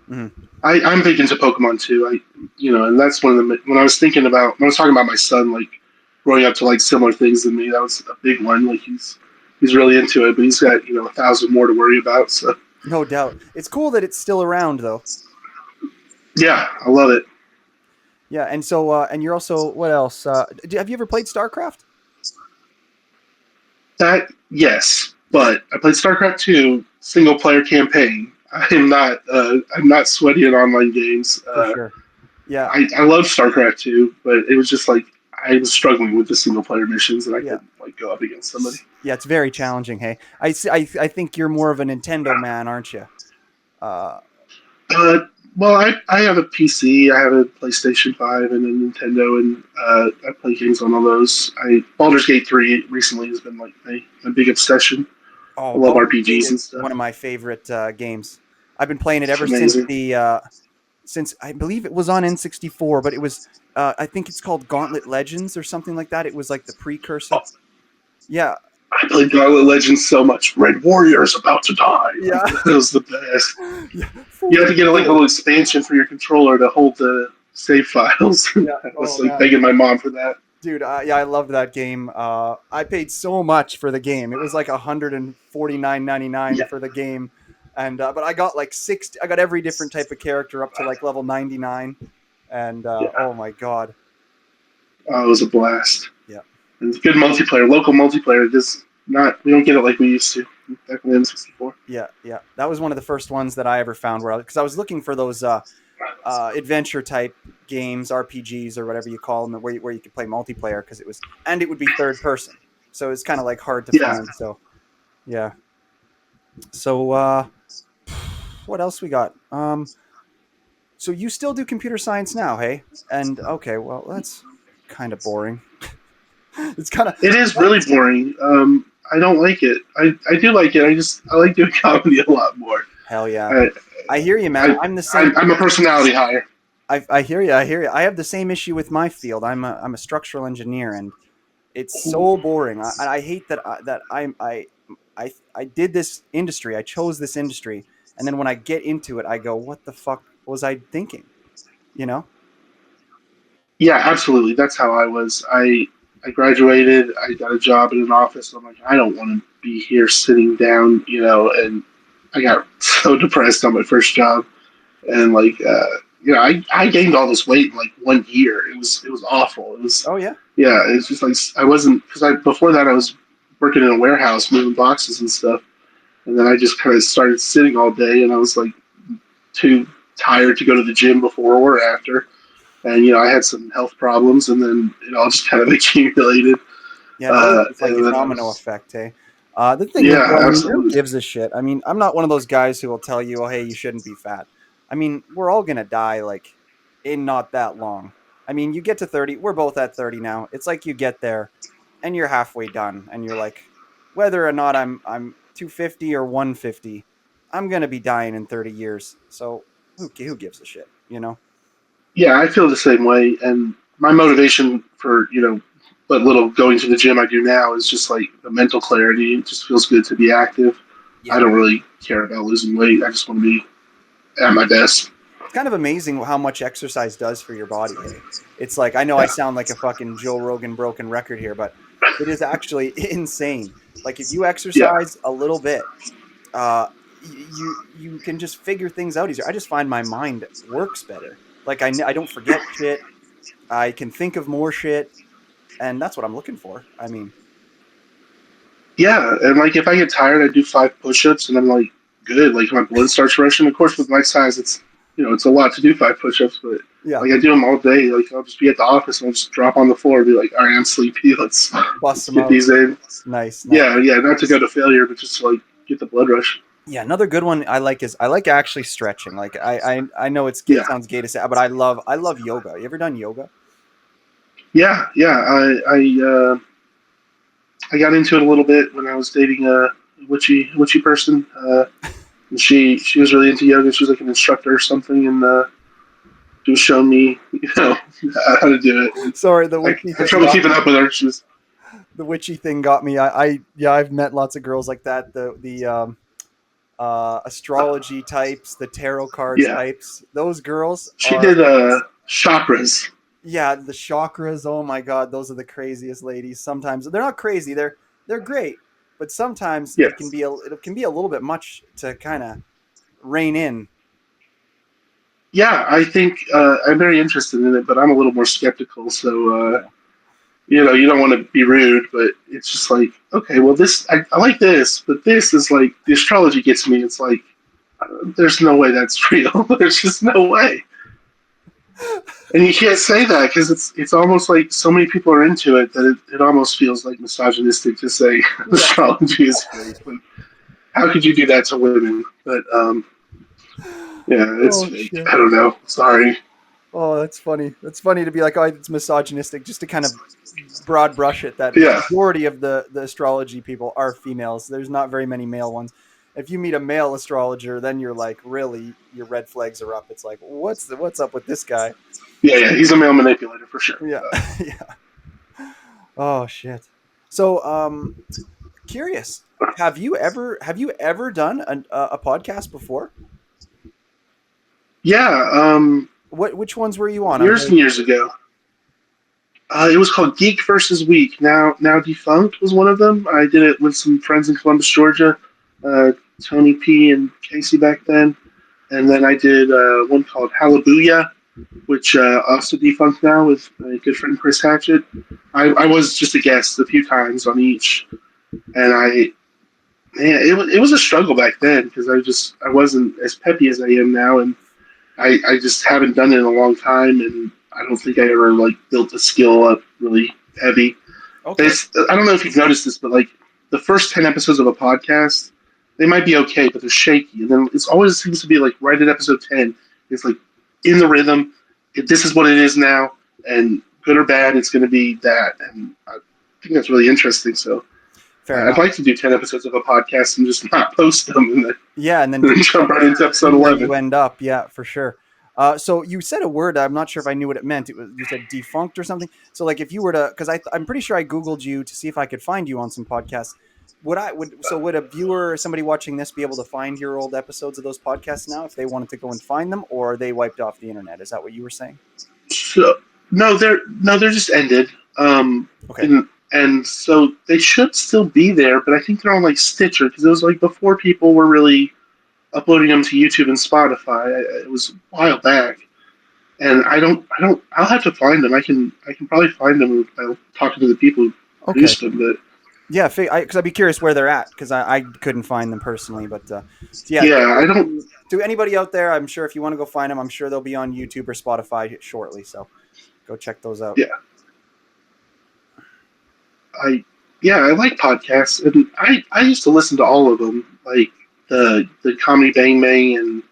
Hmm.
I'm big into Pokemon too. And that's one of the when I was thinking about when I was talking about my son, like growing up to like similar things than me. That was a big one. Like he's really into it, but he's got 1,000 more to worry about. So
No doubt. It's cool that it's still around though.
yeah, I love it.
Yeah, and so and you're also what else? Have you ever played StarCraft?
That yes, but I played StarCraft 2 single player campaign. I'm not sweaty at online games.
For sure. Yeah,
I love StarCraft 2, but it was just like I was struggling with the single player missions, and I
yeah.
couldn't like go up against somebody.
Yeah, it's very challenging. Hey, I think you're more of a Nintendo man, aren't you? Uh,
Uh, well, I have a PC, I have a PlayStation 5, and a Nintendo, and I play games on all those. Baldur's Gate 3 recently has been like my big obsession. I
oh,
love
Baldur's Gate
RPGs and
is one
stuff.
of my favorite games. I've been playing it
It's
ever since
amazing.
the since I believe it was on N64, but it was I think it's called Gauntlet Legends or something like that. It was like the precursor.
Oh,
Yeah,
I played Gauntlet Legends so much. Red Warrior is about to die. Like
yeah,
that was the best.
yeah.
You have to get like a
Oh,
little expansion for your controller to hold the save files.
yeah.
I was
Oh
like
man.
begging my mom for that.
Dude, yeah, I loved that game. I paid so much for the game. It was like 149.99
Yeah,
for the game, and but I got like 60. I got every different type of character up to like level 99, and
yeah.
oh my god,
It was a blast.
yeah,
And it's good multiplayer, local multiplayer. Just not we don't get it like we used to back in the N64.
yeah, yeah. That was one of the first ones that I ever found where because I was looking for those adventure type games, RPGs or whatever you call them, where you could play multiplayer because it would be third person, so it's kind of like hard to
Yeah,
find. So yeah, so what else we got? So you still do computer science now, hey? And okay, well that's kind of boring. It's kind of
it is really boring. I don't like it. I do like it. I like doing comedy a lot more.
hell yeah.
I,
I hear you, man.
I,
I'm the same.
I'm a personality hire.
I hear you. I hear you. I have the same issue with my field. I'm a structural engineer, and it's so boring. I hate that I did this industry. I chose this industry, and then when I get into it, I go, "What the fuck was I thinking?" You know?
Yeah, absolutely. That's how I was. I graduated. I got a job in an office. I'm like, I don't want to be here sitting down, And I got so depressed on my first job, and like, I gained all this weight in like 1 year. It was awful. It was
Oh yeah.
yeah. It's just like I wasn't because I before that I was working in a warehouse moving boxes and stuff, and then I just kind of started sitting all day, and I was like too tired to go to the gym before or after. And I had some health problems, and then it all just kind of accumulated.
Yeah, it really is like a
And then I
domino
was,
effect, hey. The thing is,
yeah,
though, I mean, who
absolutely,
gives a shit? I mean, I'm not one of those guys who will tell you, "Oh, hey, you shouldn't be fat." I mean, we're all gonna die like in not that long. I mean, you get to 30. We're both at 30 now. It's like you get there, and you're halfway done, and you're like, whether or not I'm 250 or 150, I'm gonna be dying in 30 years. So who gives a shit? You know?
yeah, I feel the same way. And my motivation for what little going to the gym I do now is just like the mental clarity. It just feels good to be active. I
Yeah.
don't really care about losing weight. I just want to be at my best.
It's kind of amazing how much exercise does for your body. Hey, it's like I know I
Yeah,
sound like a fucking Joe Rogan broken record here, but it is actually insane. Like if you
yeah,
exercise a little bit, you can just figure things out easier. I just find my mind works better. Like I don't forget shit. I can think of more shit, and that's what I'm looking for. I mean,
yeah. And like if I get tired, I do 5 push-ups, and I'm like good. Like my blood starts rushing. Of course, with my size, it's a lot to do 5 push-ups, but
yeah,
like I do them all day. Like I'll just be at the office and I'll just drop on the floor and be like, all right, I'm sleepy.
bust
Let's
them
get
out.
these in.
Nice, nice.
Yeah, yeah. Not to go to failure, but just to like get the blood rush.
Yeah, another good one I like is I like actually stretching. Like I know it
Yeah,
sounds gay to say, but I love yoga. You ever done yoga?
yeah, yeah. I got into it a little bit when I was dating a witchy person. And she was really into yoga. She was like an instructor or something, and she was showing me, how to do it. And
Sorry, the
I
witchy
had
thing
trouble
got
keeping up with her. She was,
the witchy thing got me. Yeah, I've met lots of girls like that. The astrology types, the tarot card
yeah.
types. Those girls
She
are,
did chakras.
yeah, the chakras. Oh my god, those are the craziest ladies. Sometimes they're not crazy. They're great, but sometimes
Yes.
it can be a little bit much to kind of rein in.
Yeah, I think I'm very interested in it, but I'm a little more skeptical. So
Yeah.
you don't want to be rude, but it's just like, okay, well, I like this, but this is like the astrology gets me. It's like there's no way that's real. There's just no way. And you can't say that because it's almost like so many people are into it that it almost feels like misogynistic to say
Yeah.
astrology is fake. Like, how could you do that to women? But yeah, it's
Oh
fake.
shit.
I don't know. Sorry.
Oh, that's funny. That's funny to be like, oh, it's misogynistic, just to kind of broad brush it. That the
Yeah,
majority of the astrology people are females. There's not very many male ones. If you meet a male astrologer, then you're like, really, your red flags are up. It's like, what's up with this guy?
yeah, yeah. He's a male manipulator for sure.
Yeah, yeah. Oh shit. So, curious. Have you ever done a podcast before?
Yeah,
Which ones were you on? I'm
years
very
and years
curious.
ago. It was called Geek versus Week. Now defunct was one of them. I did it with some friends in Columbus, Georgia, uh, Tony P and Casey back then, and then I did one called Hallelujah, which also defunct now with my good friend Chris Hatchett. I was just a guest a few times on each, and man, it was a struggle back then because I wasn't as peppy as I am now, and I just haven't done it in a long time, and I don't think I ever like built the skill up really heavy.
Okay,
It's I don't know if you've noticed this, but like the first 10 episodes of a podcast, they might be okay, but they're shaky, and then it's always seems to be like right at episode 10, it's like in the rhythm. This is what it is now, and good or bad, it's going to be that, and I think that's really interesting. So
fair
I'd
enough.
like to do 10 episodes of a podcast and just not post them, and then,
Yeah, and then
and then jump right into episode
see where you
11.
end up. Yeah, for sure. So you said a word. I'm not sure if I knew what it meant. It was you said defunct or something. So like if you were to, because I'm pretty sure I googled you to see if I could find you on some podcasts. Would a viewer or somebody watching this be able to find your old episodes of those podcasts now if they wanted to go and find them, or are they wiped off the internet? Is that what you were saying?
So they're just ended.
Okay.
And so they should still be there, but I think they're on like Stitcher because it was like before people were really uploading them to YouTube and Spotify. It was a while back, and I'll have to find them. I can probably find them by talking to the people who
Okay.
produced them. But
Yeah, because I'd be curious where they're at because I couldn't find them personally. But so yeah,
yeah, I don't.
to anybody out there, I'm sure if you want to go find them, I'm sure they'll be on YouTube or Spotify shortly. So go check those out.
Yeah, I yeah, I like podcasts, and I used to listen to all of them, like the Comedy Bang Bang and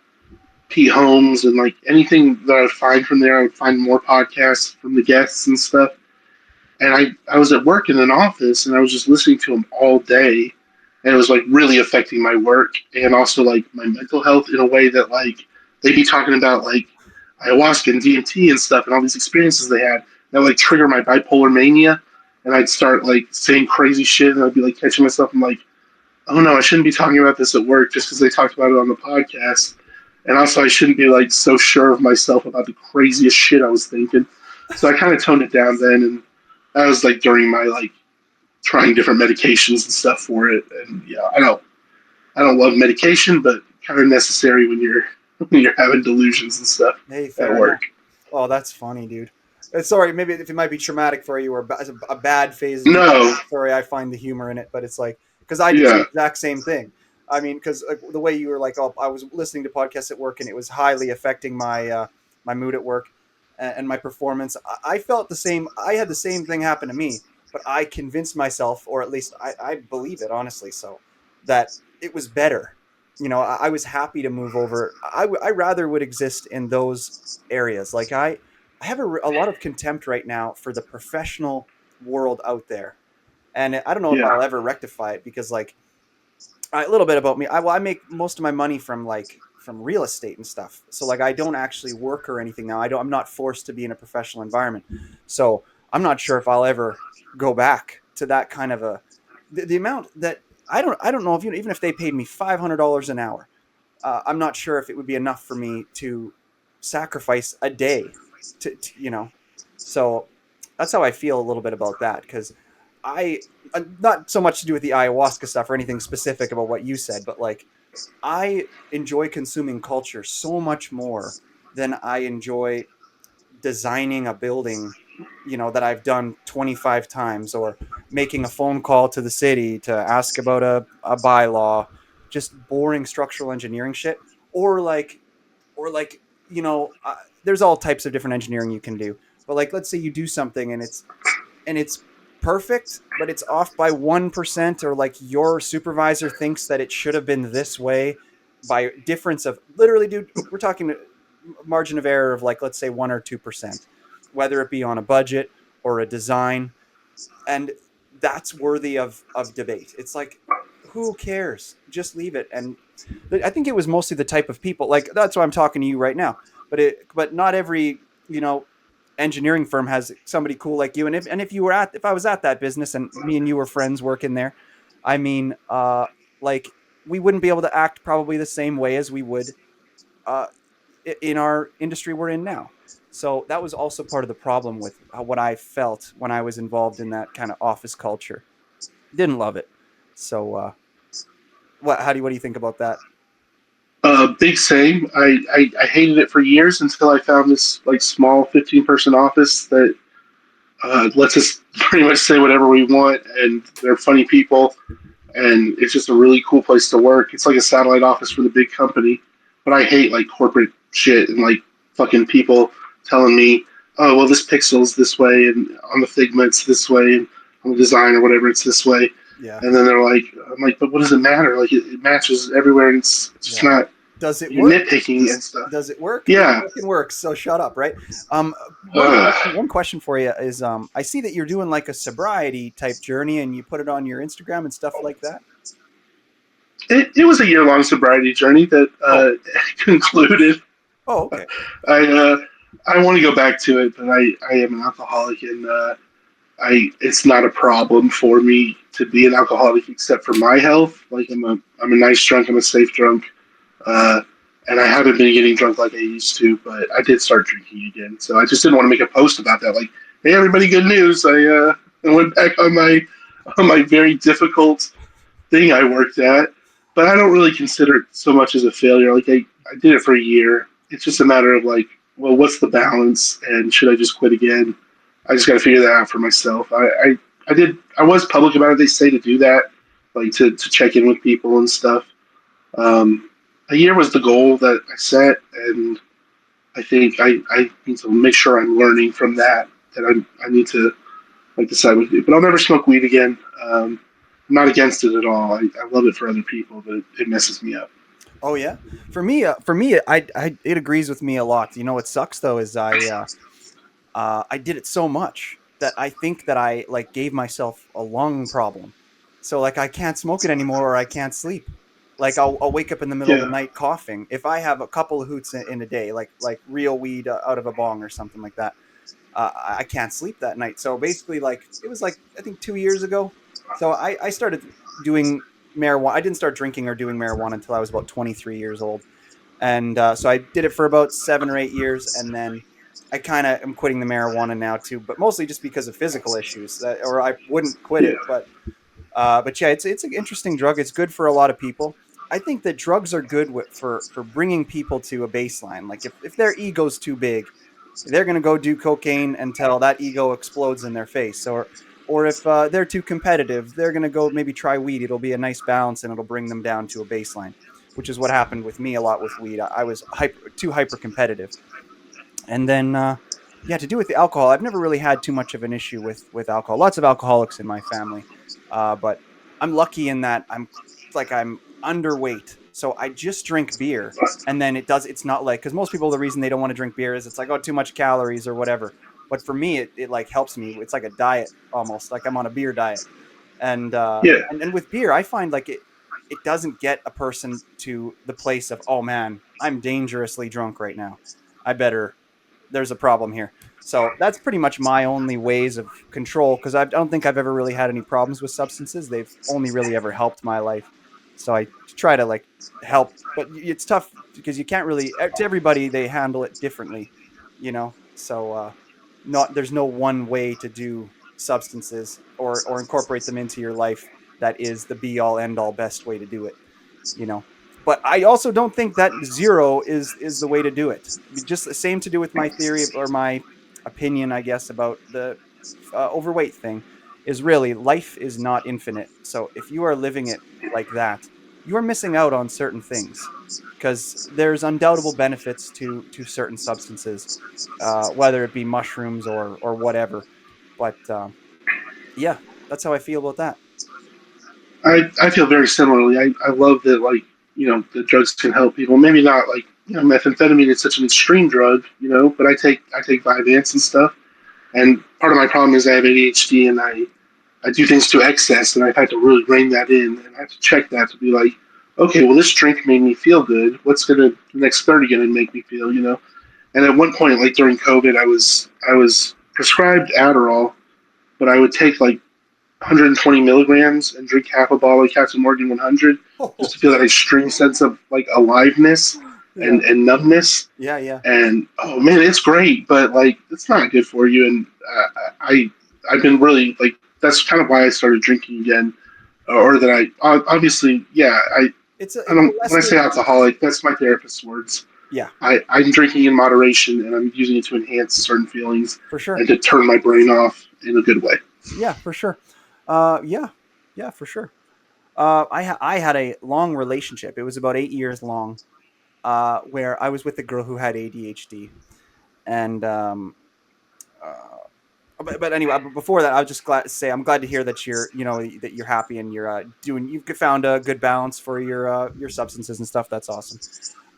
Pete Holmes, and like anything that I would find from there. I would find more podcasts from the guests and stuff. And I was at work in an office, and I was just listening to them all day, and it was like really affecting my work and also like my mental health in a way that like they'd be talking about like ayahuasca and DMT and stuff and all these experiences they had. That would like trigger my bipolar mania, and I'd start like saying crazy shit, and I'd be like catching myself. I'm like, oh no, I shouldn't be talking about this at work just because they talked about it on the podcast. And also, I shouldn't be like so sure of myself about the craziest shit I was thinking. So I kind of toned it down then, and that was like during my like trying different medications and stuff for it. And yeah, I don't love medication, but kind of necessary when you're when you're having delusions and stuff
Hey,
at
fair
work.
enough. Oh, that's funny, dude. Sorry, maybe if it might be traumatic for you or a bad phase of your life.
No,
Sorry, I find the humor in it, but it's like because I did the
yeah,
exact same thing. I mean, because the way you were like, oh, I was listening to podcasts at work and it was highly affecting my mood at work and my performance. I felt the same. I had the same thing happen to me, but I convinced myself, or at least I believe it honestly, so that it was better. I was happy to move over. I rather would exist in those areas. Like I have a lot of contempt right now for the professional world out there, and I don't know if
yeah,
I'll ever rectify it because like a little bit about me. I make most of my money from from real estate and stuff. So like I don't actually work or anything now. I'm not forced to be in a professional environment. So I'm not sure if I'll ever go back to that kind of the amount that I don't know if even if they paid me $500 an hour. I'm not sure if it would be enough for me to sacrifice a day to. So that's how I feel a little bit about that because I not so much to do with the ayahuasca stuff or anything specific about what you said, but like I enjoy consuming culture so much more than I enjoy designing a building, that I've done 25 times or making a phone call to the city to ask about a bylaw, just boring structural engineering shit. Or like, there's all types of different engineering you can do. But like, let's say you do something and it's perfect, but it's off by 1%, or like your supervisor thinks that it should have been this way by difference of literally, dude, we're talking margin of error of like, let's say 1 or 2%, whether it be on a budget or a design. And that's worthy of debate. It's like, who cares? Just leave it. And I think it was mostly the type of people like that's why I'm talking to you right now. But not every engineering firm has somebody cool like you. And if I was at that business and me and you were friends working there, I mean, like we wouldn't be able to act probably the same way as we would uh, in our industry we're in now. So that was also part of the problem with what I felt when I was involved in that kind of office culture. Didn't love it. So what do you think about that?
big same. I hated it for years until I found this like small 15-person office that lets us pretty much say whatever we want, and they're funny people, and it's just a really cool place to work. It's like a satellite office for the big company, but I hate like corporate shit and like fucking people telling me, oh well, this pixel's this way, and on the Figma it's this way, and on the design or whatever it's this way,
Yeah.
and then they're like, I'm like, but what does it matter? Like it matches everywhere, and it's just
Yeah.
not
Does it
you're
work?
nitpicking and stuff.
Does it work? It
Yeah.
fucking works. So shut up, right? Um, one
Ugh.
question. One question for you is, I see that you're doing like a sobriety type journey, and you put it on your Instagram and stuff like that.
It was a year-long sobriety journey that
Oh,
concluded.
oh, okay.
I I want to go back to it, but I am an alcoholic, and I it's not a problem for me to be an alcoholic except for my health. Like I'm a nice drunk, I'm a safe drunk, uh, and I haven't been getting drunk like I used to. But I did start drinking again, so I just didn't want to make a post about that. Like, hey everybody, good news! I went back on my very difficult thing I worked at, but I don't really consider it so much as a failure. Like I did it for a year. It's just a matter of like, well, what's the balance, and should I just quit again? I just got to figure that out for myself. I was public about it. They say to do that, like to check in with people and stuff. Um, a year was the goal that I set, and I think I need to make sure I'm learning from that. That I need to like decide what to do. But I'll never smoke weed again. I'm not against it at all. I love it for other people, but it messes me up.
Oh yeah. For me, it agrees with me a lot. You know what sucks though is I did it so much that I think that I like gave myself a lung problem. So like I can't smoke it anymore or I can't sleep. Like I'll wake up in the middle of the
Yeah,
night coughing if I have a couple of hoots in a day, like real weed out of a bong or something like that. I can't sleep that night. So basically, like it was like I think 2 years ago. So I started doing marijuana. I didn't start drinking or doing marijuana until I was about 23 years old, and so I did it for about 7 or 8 years, and then I kind of am quitting the marijuana now too, but mostly just because of physical issues that, or I wouldn't quit
Yeah,
it, but yeah, it's an interesting drug. It's good for a lot of people. I think that drugs are good for bringing people to a baseline. Like if their ego's too big, they're going to go do cocaine until that ego explodes in their face. Or if they're too competitive, they're going to go maybe try weed. It'll be a nice balance and it'll bring them down to a baseline, which is what happened with me a lot with weed. I was too hyper competitive, and then yeah, to do with the alcohol, I've never really had too much of an issue with alcohol. Lots of alcoholics in my family, but I'm lucky in that I'm underweight, so I just drink beer, and then it's not like, because most people, the reason they don't want to drink beer is it's like, oh, too much calories or whatever. But for me, it like helps me. It's like a diet almost, like I'm on a beer diet, and
yeah.
and with beer, I find like it doesn't get a person to the place of, oh man, I'm dangerously drunk right now. I better there's a problem here. So that's pretty much my only ways of control, because I don't think I've ever really had any problems with substances. They've only really ever helped my life. So I try to like help, but it's tough because you can't really, to everybody, they handle it differently, you know? So not there's no one way to do substances or incorporate them into your life that is the be all end all best way to do it, you know. But I also don't think that zero is the way to do it. Just the same to do with my theory or my opinion, I guess, about the overweight thing, is really life is not infinite. So if you are living it like that, you are missing out on certain things, because there's undoubtable benefits to certain substances, whether it be mushrooms or whatever. But yeah, that's how I feel about that.
I feel very similarly. I love that, like, the drugs can help people. Maybe not like, methamphetamine is such an extreme drug, but I take Vyvanse and stuff. And part of my problem is I have ADHD and I do things to excess, and I've had to really rein that in, and I have to check that to be like, okay, well, this drink made me feel good. What's the next 30 gonna make me feel? And at one point, like during COVID, I was prescribed Adderall, but I would take like 120 milligrams and drink half a bottle of Captain Morgan 100 just to feel that extreme sense of like aliveness
Yeah,
and numbness.
yeah, yeah.
And oh man, it's great, but like it's not good for you. And I've been really like that's kind of why I started drinking again, or that obviously I
It's a
don't when I
lesser.
say alcoholic, that's my therapist's words.
Yeah,
I'm drinking in moderation and I'm using it to enhance certain feelings
for sure.
and to turn my brain off in a good way.
Yeah, for sure. Yeah, yeah, for sure. I had a long relationship. It was about 8 years long, where I was with a girl who had ADHD, and uh, but anyway, before that, I was just glad to say I'm glad to hear that you're happy and you're you've found a good balance for your substances and stuff. That's awesome.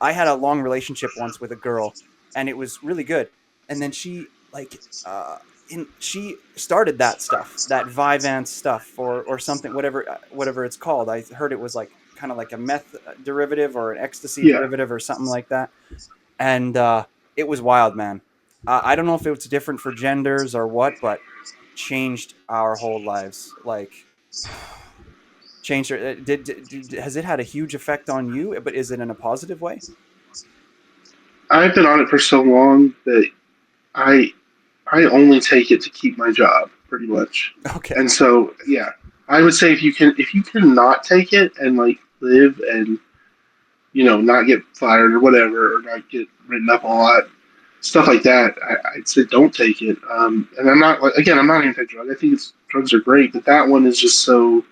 I had a long relationship once with a girl, and it was really good. And then she started that stuff, that Vyvanse stuff, or something, whatever it's called. I heard it was like kind of like a meth derivative or an ecstasy
Yeah,
derivative or something like that. And it was wild, man. I don't know if it was different for genders or what, but changed our whole lives. Like changed. Has it had a huge effect on you? But is it in a positive way?
I've been on it for so long that I I only take it to keep my job, pretty much.
Okay.
And so, yeah, I would say if you can not take it and like live and not get fired or whatever, or not get written up a lot, stuff like that, I'd say don't take it. And I'm not like again, I'm not anti-drug. I think drugs are great, but that one is just so.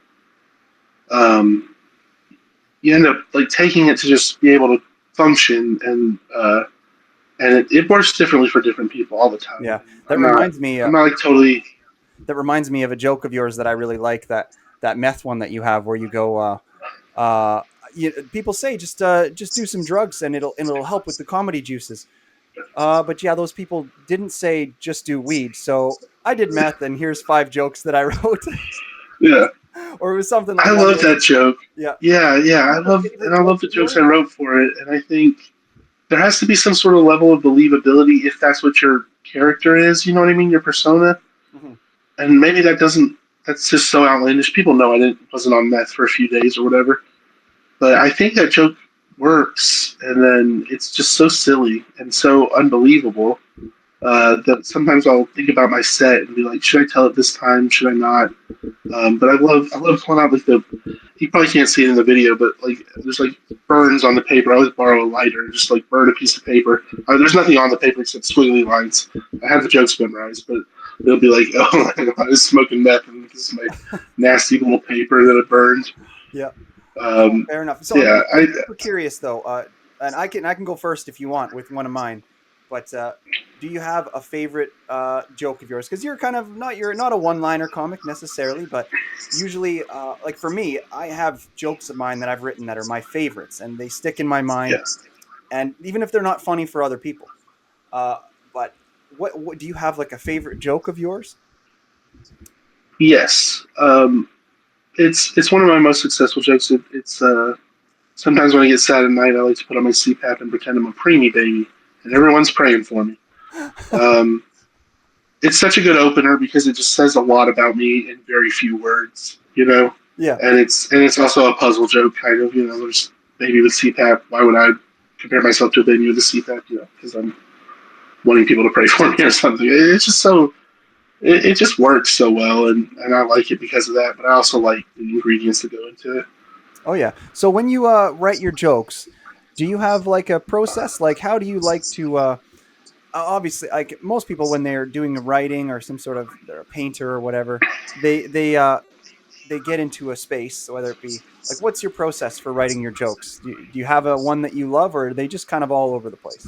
Um, you end up like taking it to just be able to function, and it works differently for different people all the time.
Yeah,
And
that
I'm not
reminds me.
I'm not like totally.
That reminds me of a joke of yours that I really like. That meth one that you have, where you go. Uh, People say just do some drugs and it'll help with the comedy juices. But yeah, those people didn't say just do weed. So I did meth, and here's 5 jokes that I wrote,
Yeah,
or it was something
I
like
love
that.
that joke.
Yeah.
Yeah, yeah,
Do you have a
I
favorite
love
joke
the
of
jokes I
yours?
wrote for it, and I think there has to be some sort of level of believability if that's what your character is. You know what I mean? Your persona,
Hmm.
and maybe that doesn't. That's just so outlandish. People know I wasn't on meth for a few days or whatever. But I think that joke works, and then it's just so silly and so unbelievable that sometimes I'll think about my set and be like, should I tell it this time? Should I not? But I love pulling out like the. You probably can't see it in the video, but like there's like burns on the paper. I always borrow a lighter and just like burn a piece of paper. There's nothing on the paper except squiggly lines. I have the jokes memorized, but it'll be like, oh, I was smoking meth and this is my nasty little paper that I burned.
Yeah.
Um,
Fair enough. So
yeah,
I'm super curious though, and I can go first if you want with one of mine. But do you have a favorite joke of yours? Because you're not a one-liner comic necessarily, but usually, like for me, I have jokes of mine that I've written that are my favorites, and they stick in my mind.
yeah,
And even if they're not funny for other people, uh, but what do you have like a favorite joke of yours?
yes. It's one of my most successful jokes. It's sometimes when I get sad at night, I like to put on my CPAP and pretend I'm a preemie baby, and everyone's praying for me. Um, it's such a good opener because it just says a lot about me in very few words, you know.
Yeah.
And it's also a puzzle joke, kind of. You know, there's baby with CPAP. Why would I compare myself to a baby with a CPAP? You know, because I'm wanting people to pray for me or something. It's just so it just works so well, and I like it because of that. But I also like the ingredients that go into it.
Oh yeah. So when you write your jokes, do you have like a process? Like how do you like to obviously like most people when they're doing a writing or some sort of they're a painter or whatever, they get into a space, whether it be like what's your process for writing your jokes? Do you have a one that you love or are they just kind of all over the place?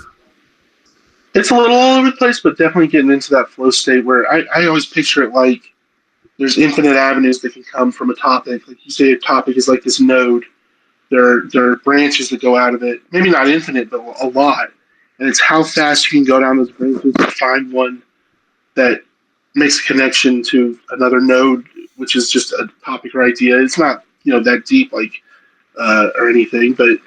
It's a little all over the place, but definitely getting into that flow state where I always picture it like there's infinite avenues that can come from a topic. Like you say, a topic is like this node. There are branches that go out of it. Maybe not infinite, but a lot. And it's how fast you can go down those branches and find one that makes a connection to another node, which is just a topic or idea. It's not that deep like or anything, but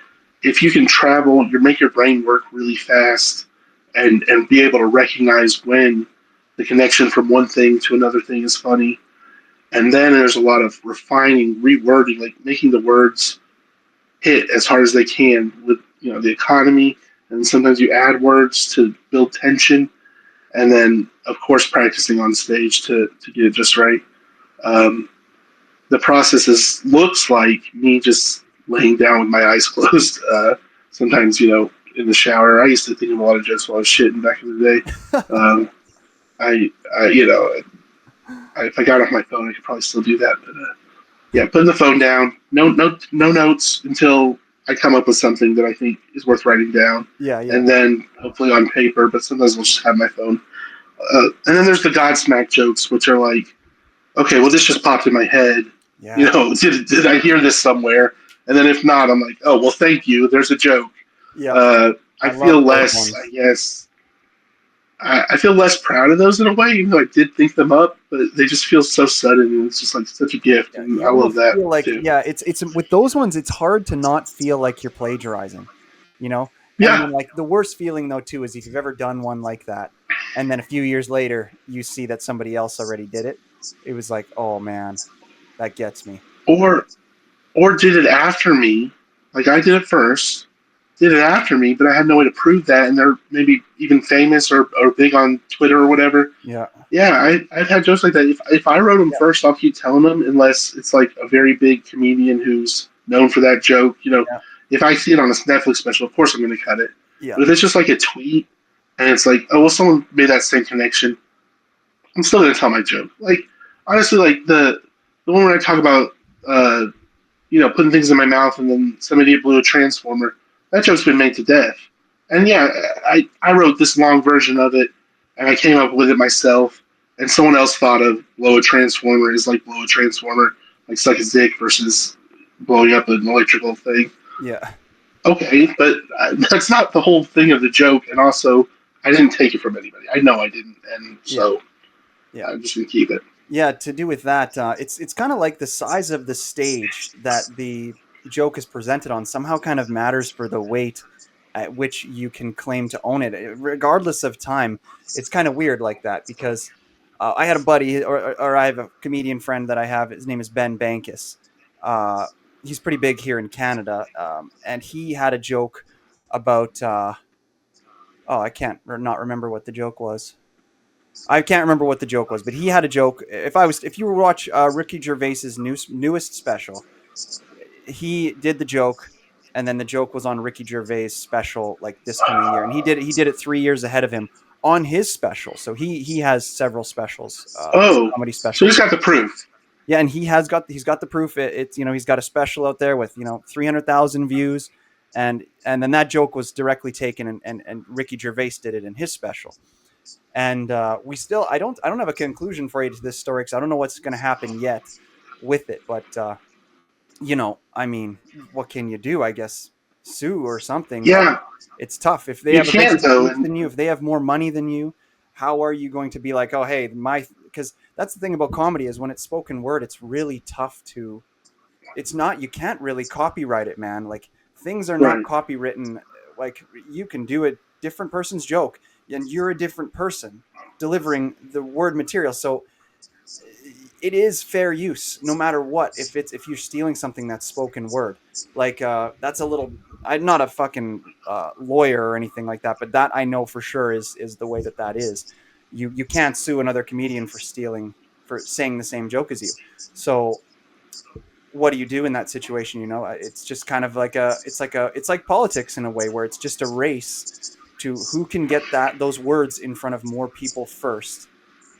if you can travel, you make your brain work really fast and be able to recognize when the connection from one thing to another thing is funny. And then there's a lot of refining, rewording, like making the words hit as hard as they can with the economy. And sometimes you add words to build tension, and then of course practicing on stage to get it just right. Um, the process looks like me just laying down with my eyes closed. Sometimes in the shower. I used to think of a lot of jokes while I was shitting back in the day. Um, I if I got off my phone, I could probably still do that. But yeah, putting the phone down. No notes until I come up with something that I think is worth writing down,
Yeah, yeah.
and then hopefully on paper. But sometimes I'll just have my phone. And then there's the Godsmack jokes, which are like, okay, well this just popped in my head.
Yeah.
Did I hear this somewhere? And then if not, I'm like, oh well, thank you. There's a joke.
Yeah.
I
I love
feel
those
less, I
ones.
guess, I feel less proud of those in a way, even though I did think them up, but they just feel so sudden and it's just like such a gift,
Yeah,
and
you
I love
almost
that
feel like
too.
yeah, it's with those ones it's hard to not feel like you're plagiarizing, you know? And
Yeah,
then like the worst feeling though too is if you've ever done one like that and then a few years later you see that somebody else already did it. It was like, "Oh man, that gets me."
or did it after me, like I did it first, did it after me, but I had no way to prove that, and they're maybe even famous or big on Twitter or whatever.
Yeah.
Yeah, I've had jokes like that. If I wrote them
Yeah.
first, I'll keep telling them unless it's like a very big comedian who's known for that joke.
Yeah.
If I see it on a Netflix special, of course I'm going to cut it.
Yeah.
But if it's just like a tweet and it's like, oh well, someone made that same connection, I'm still going to tell my joke. Like honestly, like the one where I talk about uh, putting things in my mouth and then somebody blew a transformer. That joke's been made to death. And yeah, I wrote this long version of it and I came up with it myself. And someone else thought of blow a transformer is like blow a transformer, like suck his dick versus blowing up an electrical thing.
Yeah.
Okay, but that's not the whole thing of the joke. And also, I didn't take it from anybody. I know I didn't. And
Yeah.
so
Yeah.
I'm just going to keep it.
Yeah, to do with that, it's kind of like the size of the stage that the joke is presented on somehow kind of matters for the weight at which you can claim to own it, regardless of time. It's kind of weird like that because I had a buddy, or I have a comedian friend that I have. His name is Ben Bankus. Uh, he's pretty big here in Canada, and he had a joke about. Oh, I can't not remember what the joke was. I can't remember what the joke was, but he had a joke. If you were to watch Ricky Gervais's newest special, he did the joke, and then the joke was on Ricky Gervais' special like this coming year, and he did it 3 years ahead of him on his special. So he has several specials,
Oh,
comedy
so
specials.
he's got the proof.
Yeah, and he's got the proof. It's he's got a special out there with 300,000 views, and then that joke was directly taken, and Ricky Gervais did it in his special. And we still I don't have a conclusion for you to this story because I don't know what's going to happen yet with it, but I mean, what can you do? I guess sue or something, but
Yeah,
it's tough. If they
you
have a bigger
can't though,
stage
and
than you, if they have more money than you, how are you going to be like, oh, hey, because that's the thing about comedy is when it's spoken word, it's really tough to, it's not, you can't really copyright it, man. Like things are not
right,
copywritten. Like you can do a different person's joke and you're a different person delivering the word material. So it is fair use no matter what if you're stealing something that's spoken word like that's a little. I'm not a fucking lawyer or anything like that, but that I know for sure is the way that is. You can't sue another comedian for stealing, for saying the same joke as you. So what do you do in that situation? It's just kind of like it's like politics in a way where it's just a race to who can get those words in front of more people first,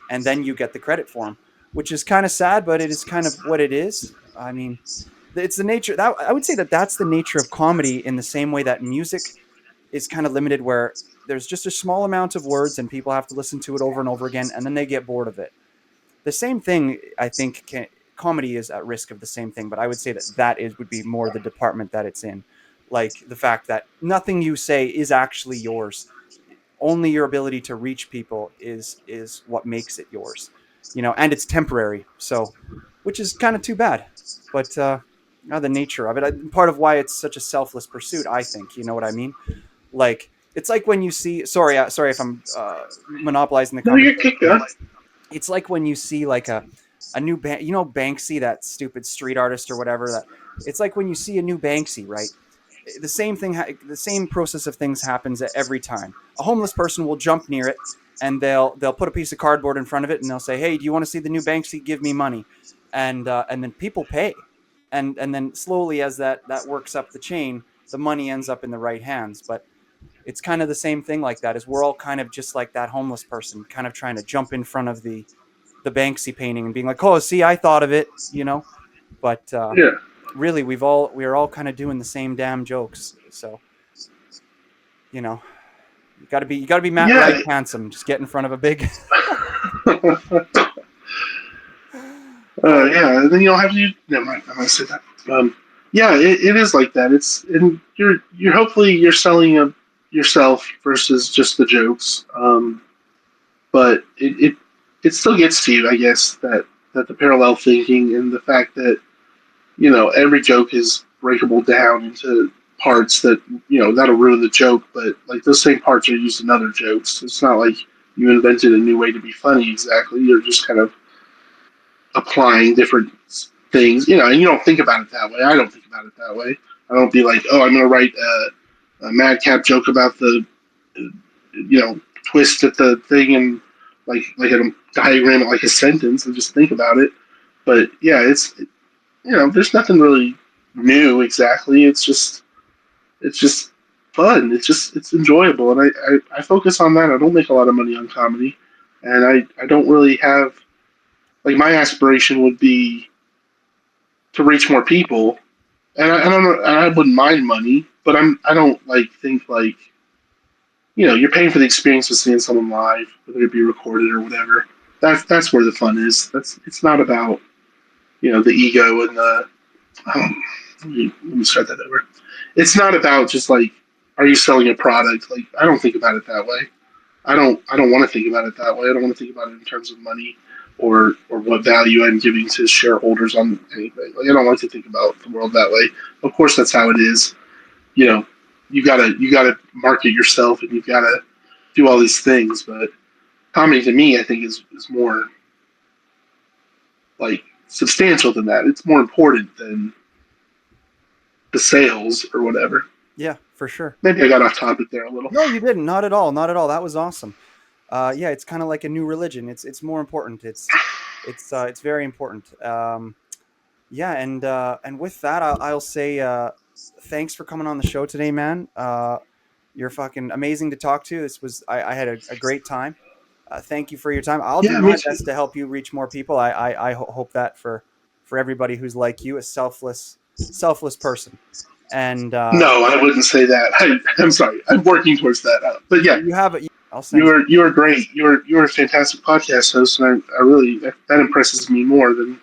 and then you get the credit for them, which is kind of sad, but it is kind of what it is. I mean, it's the nature that I would say that's the nature of comedy in the same way that music is kind of limited, where there's just a small amount of words and people have to listen to it over and over again, and then they get bored of it. The same thing, I think, comedy is at risk of the same thing, but I would say would be more the department that it's in, like the fact that nothing you say is actually yours, only your ability to reach people is what makes it yours, and it's temporary. So, which is kind of too bad, but the nature of it, part of why it's such a selfless pursuit, I think. You know what I mean? Like it's like when you see. Sorry if I'm monopolizing the
no, you're
conversation,
kicked
but
out.
it's like when you see like a new band, Banksy, that stupid street artist or whatever. That it's like when you see a new Banksy, right? The same thing, the same process of things happens every time. A homeless person will jump near it, and they'll put a piece of cardboard in front of it, and they'll say, "Hey, do you want to see the new Banksy? Give me money," and then people pay, and then slowly as that works up the chain, the money ends up in the right hands. But it's kind of the same thing like that. Is we're all kind of just like that homeless person, kind of trying to jump in front of the Banksy painting and being like, "Oh, see, I thought of it." But
Yeah,
really, we're all kind of doing the same damn jokes. So you know, you got to be Matt Rife
yeah,
handsome. Just get in front of a big.
yeah. And then you don't have to. Never mind. I'm gonna say that. Yeah, it is like that. It's and you're hopefully you're selling yourself versus just the jokes. But it still gets to you, I guess, that the parallel thinking and the fact that every joke is breakable down into parts that that'll ruin the joke, but like those same parts are used in other jokes. It's not like you invented a new way to be funny exactly. You're just kind of applying different things, and you don't think about it that way. I don't think about it that way. I don't be like, oh, I'm going to write a madcap joke about the twist at the thing and like a diagram it like a sentence and just think about it. But yeah, there's nothing really new exactly. It's just fun. It's enjoyable, and I focus on that. I don't make a lot of money on comedy, and I don't really have like my aspiration would be to reach more people, and I don't know. I wouldn't mind money, but I don't like think like you're paying for the experience of seeing someone live, whether it be recorded or whatever. That's where the fun is. It's not about the ego and the let me start that over. It's not about just like, are you selling a product? Like, I don't think about it that way. I don't want to think about it that way. I don't want to think about it in terms of money or what value I'm giving to shareholders on anything. Like, I don't like to think about the world that way. Of course, that's how it is. You know, you gotta market yourself and you gotta do all these things. But comedy to me, I think is more like substantial than that. It's more important than the sales or whatever.
Yeah, for sure.
Maybe I got off topic there a little.
No, you didn't. Not at all. Not at all. That was awesome. Yeah, it's kind of like a new religion. It's more important. It's very important. Yeah, and with that, I'll say thanks for coming on the show today, man. You're fucking amazing to talk to. I had a great time. Thank you for your time. I'll do
Yeah, me
my
too.
best to help you reach more people. I hope that for everybody who's like you, a selfless person. And
No, I wouldn't say that. I'm sorry. I'm working towards that. But yeah,
you have it. I'll send you.
you were great. You were a fantastic podcast host, and I really that impresses me more than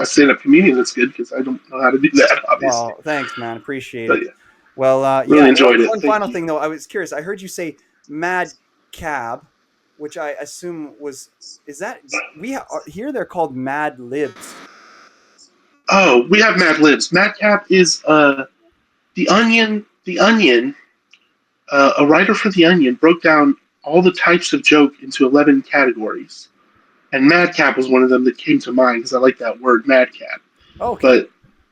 a stand-up comedian that's good because I don't know how to do that, obviously.
Well, thanks, man. Appreciate
But
it.
yeah,
Well, yeah.
really enjoyed it.
One
Thank
final
you.
thing, though, I was curious. I heard you say Mad Cab, which I assume was is that here they're called Mad Libs.
Oh, we have Mad Libs. Madcap is the Onion. The Onion, a writer for the Onion, broke down all the types of joke into 11 categories, and Madcap was one of them that came to mind because I like that word, Madcap.
Okay.
But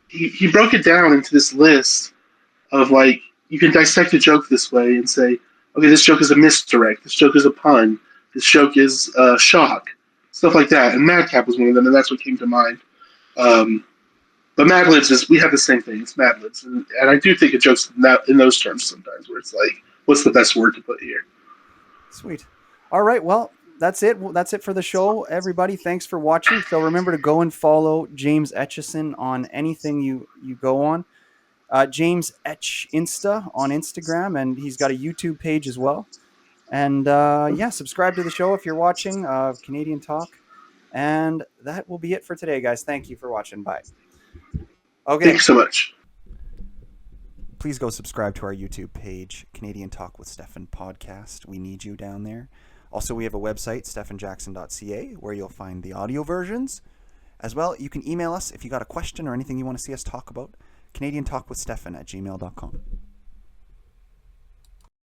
he broke it down into this list of like you can dissect a joke this way and say, okay, this joke is a misdirect, this joke is a pun, this joke is shock, stuff like that. And Madcap was one of them, and that's what came to mind. Um, but Mad Libs is we have the same thing. It's Mad Libs, and I do think of jokes in those terms sometimes, where it's like, what's the best word to put here?
Sweet. All right. Well, that's it. That's it for the show, everybody. Thanks for watching. So remember to go and follow James Etchison on anything you go on. James Etch Insta on Instagram, and he's got a YouTube page as well. And yeah, subscribe to the show if you're watching Canadian Talk. And that will be it for today, guys. Thank you for watching. Bye.
Thank
Okay.
you so much.
Please go subscribe to our YouTube page, Canadian Talk with Stephan podcast. We need you down there. Also, we have a website, stephanjackson.ca, where you'll find the audio versions. As well, you can email us if you got a question or anything you want to see us talk about. Canadian Talk with Stephan at gmail.com.